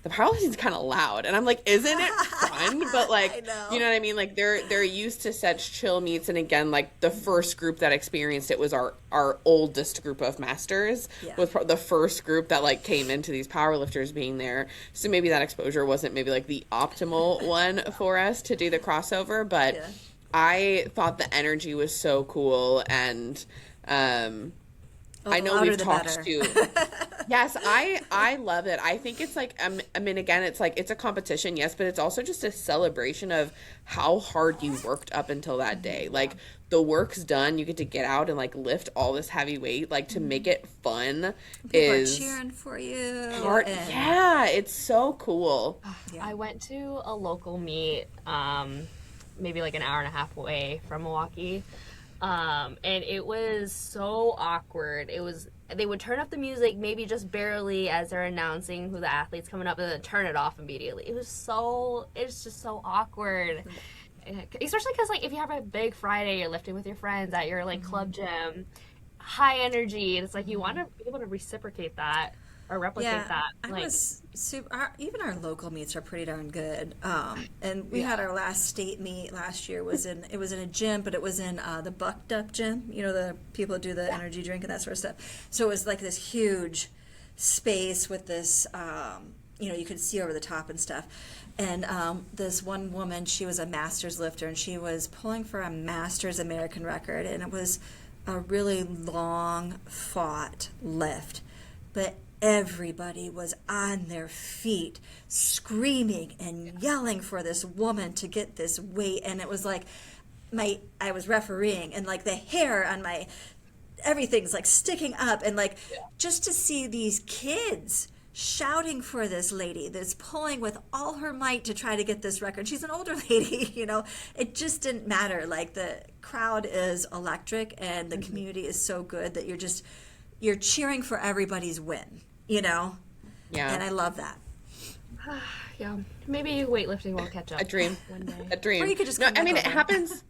the powerlifting's kind of loud. And I'm like, isn't it fun? But like, know. you know what I mean? Like they're used to such chill meets. And again, like the first group that experienced it was our oldest group of masters, was the first group that like came into these powerlifters being there. So maybe that exposure wasn't maybe like the optimal one for us to do the crossover, but I thought the energy was so cool. And, I know we've talked to, yes, I love it. I think it's like, I mean, again, it's like, it's a competition, yes, but it's also just a celebration of how hard you worked up until that day. Like the work's done. You get to get out and like lift all this heavy weight, like to make it fun. People are cheering for you. Yeah, it's so cool. I went to a local meet, maybe like an hour and a half away from Milwaukee. And it was so awkward. They would turn up the music maybe just barely as they're announcing who the athlete's coming up, and then turn it off immediately. It's just so awkward. Especially because like if you have a big Friday, you're lifting with your friends at your like club gym, high energy, and it's like you want to be able to reciprocate that or replicate that. Even our local meets are pretty darn good. And we had our last state meet last year. It was in a gym, but it was in the Bucked Up gym. You know, the people that do the energy drink and that sort of stuff. So it was like this huge space with this, you could see over the top and stuff. And this one woman, she was a master's lifter, and she was pulling for a master's American record, and it was a really long fought lift. But everybody was on their feet, screaming and yelling for this woman to get this weight. And it was like, I was refereeing, and like the hair on everything's like sticking up. And like, just to see these kids shouting for this lady that's pulling with all her might to try to get this record. She's an older lady, it just didn't matter. Like the crowd is electric, and the community is so good that you're cheering for everybody's win. Yeah. And I love that. Yeah. Maybe weightlifting will catch up. A dream. One day. A dream. Or you could just it happens.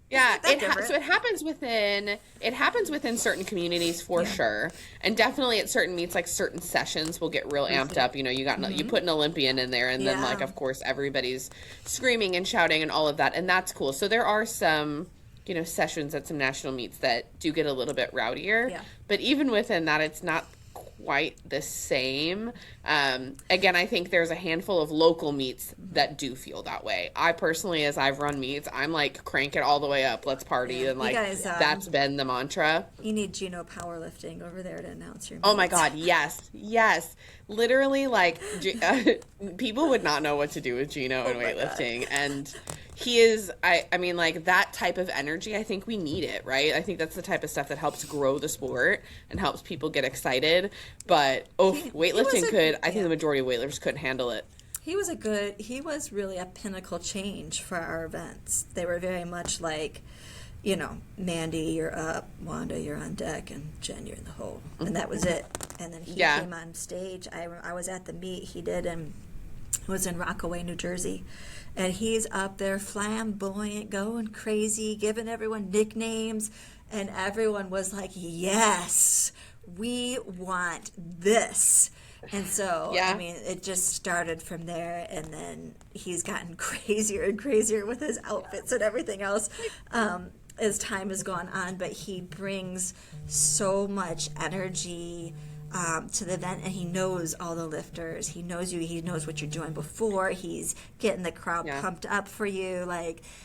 Yeah, so it happens within certain communities for sure, and definitely at certain meets, like certain sessions will get real amped up. You put an Olympian in there, and then like of course everybody's screaming and shouting and all of that, and that's cool. So there are some sessions at some national meets that do get a little bit rowdier, but even within that, it's not quite the same. Again, I think there's a handful of local meets that do feel that way. I personally, as I've run meets, I'm like, crank it all the way up, let's party, and like that's been the mantra. You need Gino Powerlifting over there to announce your meets. Oh my God, yes. Literally, like people would not know what to do with Gino and weightlifting, and he is, I mean, like that type of energy, I think we need it, right? I think that's the type of stuff that helps grow the sport and helps people get excited. But weightlifting I think the majority of weightlifters couldn't handle it. He was really a pinnacle change for our events. They were very much like, Mandy, you're up, Wanda, you're on deck, and Jen, you're in the hole. And that was it. And then he came on stage. I was at the meet he did, and was in Rockaway, New Jersey. And he's up there flamboyant, going crazy, giving everyone nicknames. And everyone was like, yes, we want this. And so, I mean, it just started from there. And then he's gotten crazier and crazier with his outfits and everything else as time has gone on. But he brings so much energy to the event, and he knows all the lifters. He knows you. He knows what you're doing before. He's getting the crowd pumped up for you.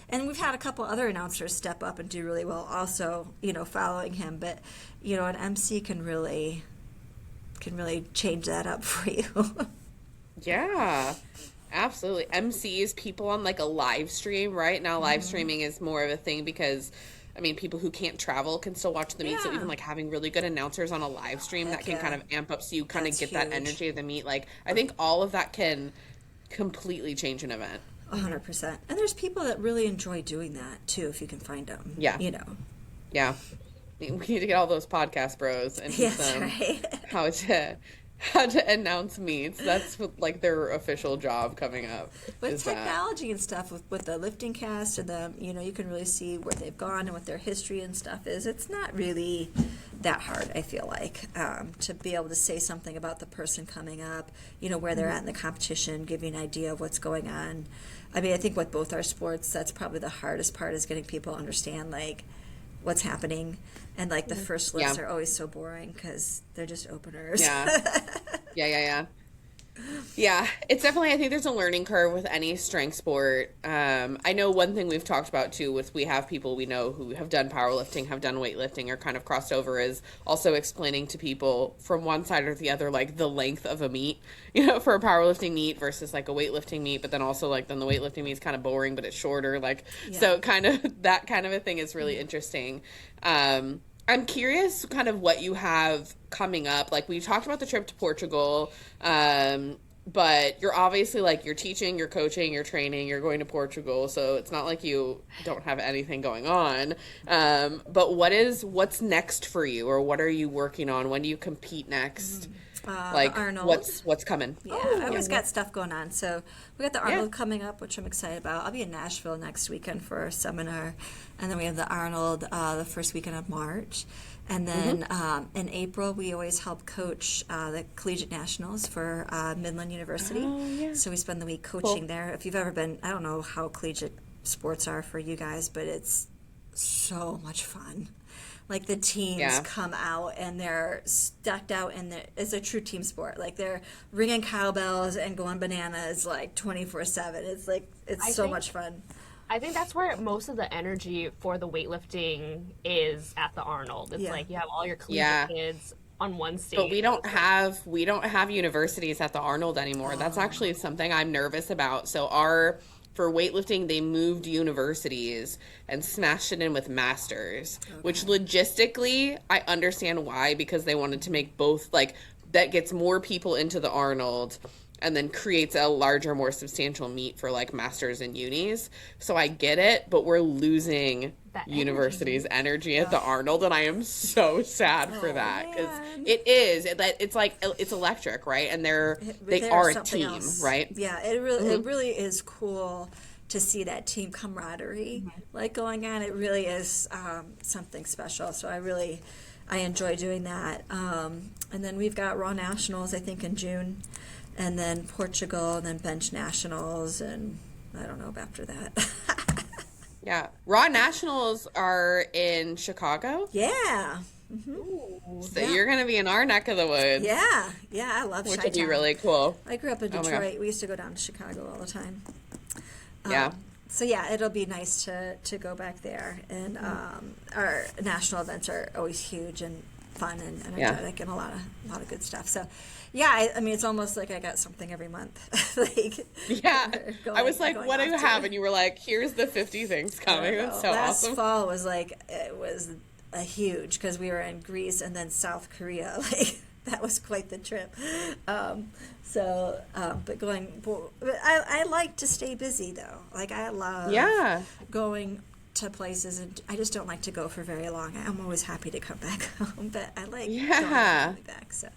And we've had a couple other announcers step up and do really well also, following him. But, an MC can really change that up for you. Yeah, absolutely. MCs, people on like a live stream, right? Now live streaming is more of a thing because people who can't travel can still watch the meet. So even like having really good announcers on a live stream that can kind of amp up, so you kind of get huge. That energy of the meet. Like I think all of that can completely change an event. 100%. And there's people that really enjoy doing that too, if you can find them. Yeah. Yeah. We need to get all those podcast bros and teach them how to announce meets. That's like their official job coming up. With technology and stuff, with the lifting cast and you can really see where they've gone and what their history and stuff is. It's not really that hard, I feel like, to be able to say something about the person coming up, where they're at in the competition, give you an idea of what's going on. I mean, I think with both our sports, that's probably the hardest part, is getting people to understand, like, what's happening. And, like, the first lifts are always so boring because they're just openers. Yeah. Yeah, it's definitely, I think there's a learning curve with any strength sport. I know one thing we've talked about too, with we have people we know who have done powerlifting, have done weightlifting, or kind of crossed over, is also explaining to people from one side or the other, like the length of a meet, for a powerlifting meet versus like a weightlifting meet, but then also like then the weightlifting meet is kind of boring, but it's shorter. Like, so kind of that kind of a thing is really interesting. I'm curious kind of what you have coming up. Like, we talked about the trip to Portugal, but you're obviously, like, you're teaching, you're coaching, you're training, you're going to Portugal, so it's not like you don't have anything going on. But what's next for you, or what are you working on? When do you compete next? Like, Arnold. what's coming? Yeah, I always got stuff going on. So we got the Arnold coming up, which I'm excited about. I'll be in Nashville next weekend for a seminar. And then we have the Arnold the first weekend of March. And then in April, we always help coach the Collegiate Nationals for Midland University. So we spend the week coaching there. If you've ever been, I don't know how collegiate sports are for you guys, but it's so much fun. Like, the teams come out and they're stuck out, and it's a true team sport. Like, they're ringing cowbells and going bananas like 24/7. It's like, it's so much fun. I think that's where most of the energy for the weightlifting is at the Arnold. It's like you have all your collegiate kids on one stage. But we don't have universities at the Arnold anymore. That's actually something I'm nervous about. So for weightlifting, they moved universities and smashed it in with masters, which logistically, I understand why, because they wanted to make both, like, that gets more people into the Arnold and then creates a larger, more substantial meet for, like, masters and unis. So I get it, but we're losing that university's energy at the Arnold, and I am so sad for that, because it's like, it's electric, right? And they are a team, else. right? Yeah, it really is cool to see that team camaraderie like going on. It really is something special. So I enjoy doing that. And then we've got Raw Nationals, I think, in June, and then Portugal, and then Bench Nationals, and I don't know about after that. Yeah. Raw Nationals are in Chicago? Yeah. So you're going to be in our neck of the woods. Yeah. I love Which Chi-Town. would be really cool. I grew up in Detroit. We used to go down to Chicago all the time. Yeah. So yeah, it'll be nice to go back there. And our national events are always huge and fun and energetic and a lot of good stuff. So yeah, I mean, it's almost like I got something every month. I was like, what do you have? And you were like, here's the 50 things coming. That's so Last awesome. fall was like, it was a huge, because we were in Greece and then South Korea. Like, that was quite the trip. But I like to stay busy though. Like, I love going to places, and I just don't like to go for very long. I'm always happy to come back home, but I like going back. So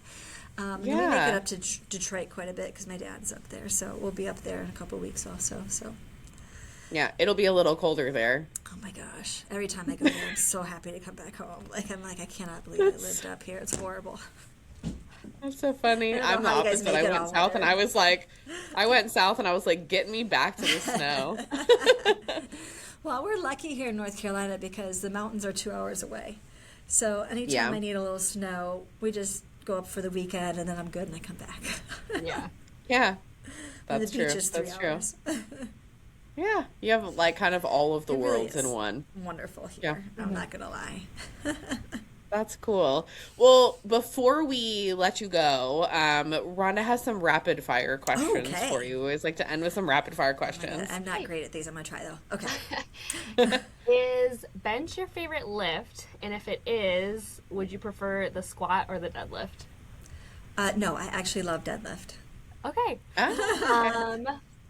and we make it up to Detroit quite a bit because my dad's up there, so we'll be up there in a couple weeks also. So yeah, it'll be a little colder there. Oh my gosh, every time I go there, I'm so happy to come back home. Like, I'm like, I cannot believe I lived up here. It's horrible. That's so funny. I'm the opposite. I went south, and I was like, get me back to the snow. Well, we're lucky here in North Carolina because the mountains are 2 hours away. So anytime I need a little snow, we just go up for the weekend, and then I'm good, and I come back. Yeah. That's true. The beach is 3 hours. Yeah, you have like kind of all of the worlds in one. Wonderful here. Yeah. I'm not gonna lie. That's cool. Well, before we let you go, Rhonda has some rapid fire questions for you. We always like to end with some rapid fire questions. I'm not great at these. I'm gonna try though. Okay. Is bench your favorite lift? And if it is, would you prefer the squat or the deadlift? No, I actually love deadlift. Okay.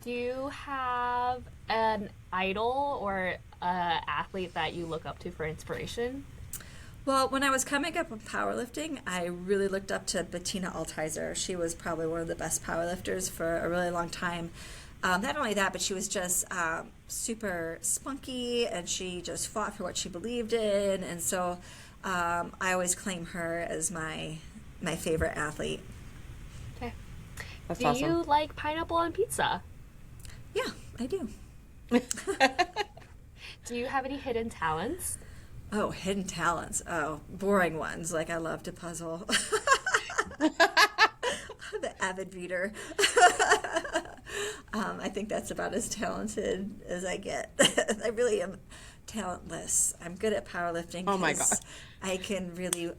Do you have an idol or an athlete that you look up to for inspiration? Well, when I was coming up with powerlifting, I really looked up to Bettina Altizer. She was probably one of the best powerlifters for a really long time. Not only that, but she was just super spunky, and she just fought for what she believed in. And so I always claim her as my favorite athlete. Okay. That's Do awesome. you like pineapple on pizza? Yeah, I do. Do you have any hidden talents? Oh, hidden talents. Oh, boring ones. Like I love to puzzle. I'm an avid reader. I think that's about as talented as I get. I really am talentless. I'm good at powerlifting. Oh my God. I can really,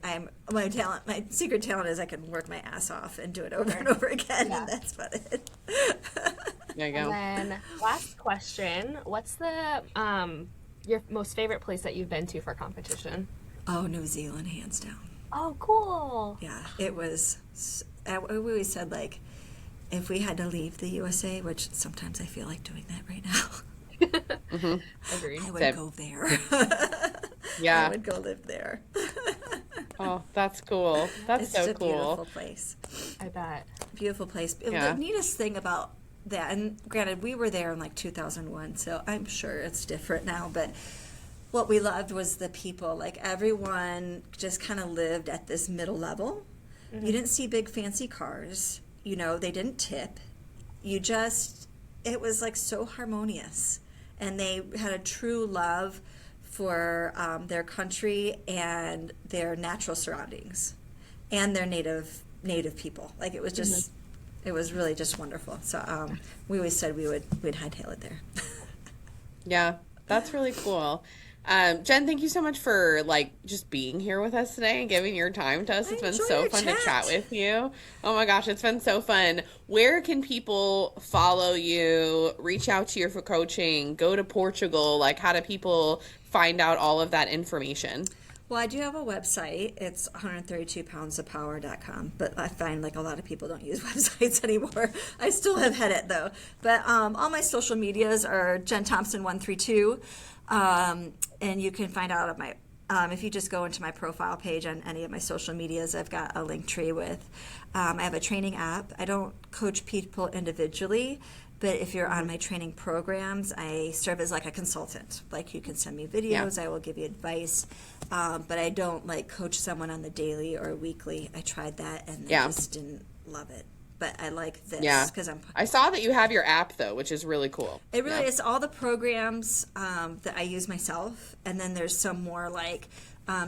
my secret talent is I can work my ass off and do it over and over again, Yeah. and that's about it. There you go. And then last question, what's the your most favorite place that you've been to for competition? Oh, New Zealand, hands down. Oh, cool. Yeah, it was, we always said, like, if we had to leave the USA, which sometimes I feel like doing that right now, Agreed. I would Same. go there. Yeah. I would go live there. Oh, that's cool. That's It's so a cool. beautiful place. I bet. Beautiful place. Yeah. The neatest thing about that, and granted, we were there in like 2001, so I'm sure it's different now, but what we loved was the people. Like everyone just kind of lived at this middle level. You didn't see big fancy cars. You know, they didn't tip. It was like so harmonious. And they had a true love for their country and their natural surroundings and their native people. Like it was just, it was really just wonderful. So we always said we'd hightail it there. Yeah, that's really cool. Jen, thank you so much for like just being here with us today and giving your time to us. It's been so fun to chat with you. Oh my gosh, it's been so fun. Where can people follow you, reach out to you for coaching, go to Portugal? Like, how do people find out all of that information? Well, I do have a website. It's 132poundsofpower.com, but I find like a lot of people don't use websites anymore. I still have had it though. But all my social medias are Jen Thompson 132. And you can find out of my, if you just go into my profile page on any of my social medias, I've got a link tree with, I have a training app. I don't coach people individually, but if you're on my training programs, I serve as like a consultant. Like you can send me videos, I will give you advice, but I don't like coach someone on the daily or weekly. I tried that and I just didn't love it. But I like this because I saw that you have your app though, which is really cool. It really is all the programs that I use myself, and then there's some more like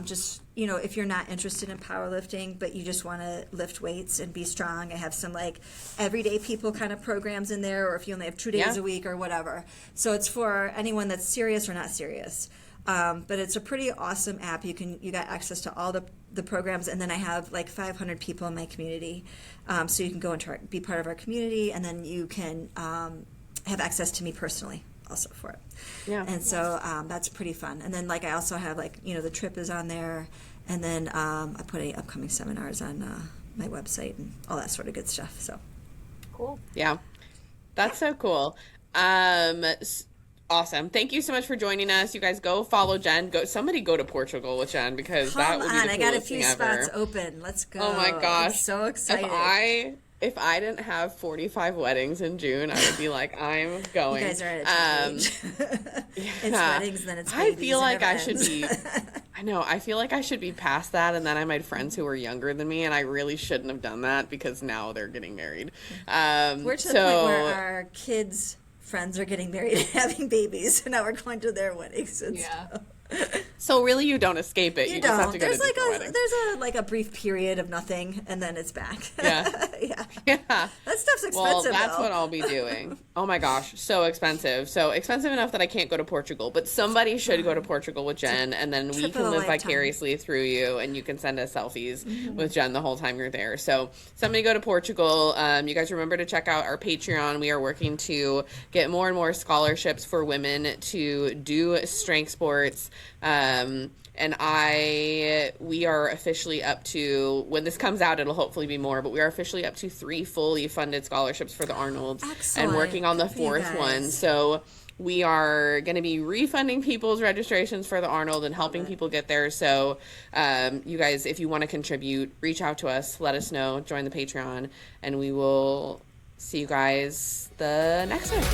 just if you're not interested in powerlifting but you just want to lift weights and be strong, I have some like everyday people kind of programs in there, or if you only have 2 days a week or whatever. So it's for anyone that's serious or not serious. But it's a pretty awesome app. You got access to all the programs, and then I have like 500 people in my community, so you can go and be part of our community, and then you can have access to me personally also for it. Yeah. And so that's pretty fun. And then like I also have like the trip is on there, and then I put any upcoming seminars on my website and all that sort of good stuff. So cool. Yeah, that's so cool. Awesome. Thank you so much for joining us. You guys go follow Jen. Somebody go to Portugal with Jen, because that would be the coolest I got a few thing spots ever. open. Let's go. Oh my gosh. I'm so excited. If I didn't have 45 weddings in June, I would be like, I'm going. You guys are at a age. It's weddings, then it's babies. I feel like I ends. should be, I feel like I should be past that, and then I had friends who were younger than me, and I really shouldn't have done that because now they're getting married. We're to the point where our kids' friends are getting married and having babies, so now we're going to their weddings and stuff. So really, you don't escape it. You just have to go to different weddings. There's a brief period of nothing, and then it's back. Yeah. Yeah. That stuff's expensive. Well, that's though. what I'll be doing. Oh my gosh, so expensive. So expensive enough that I can't go to Portugal, but somebody should go to Portugal with Jen, and then we can live vicariously through you, and you can send us selfies with Jen the whole time you're there. So somebody go to Portugal. You guys remember to check out our Patreon. We are working to get more and more scholarships for women to do strength sports. And we are officially up to, when this comes out, it'll hopefully be more, but we are officially up to 3 fully funded scholarships for the Arnolds. Excellent. And working on the 4th one. So we are going to be refunding people's registrations for the Arnold and helping people get there. So you guys, if you want to contribute, reach out to us, let us know, join the Patreon, and we will see you guys the next time.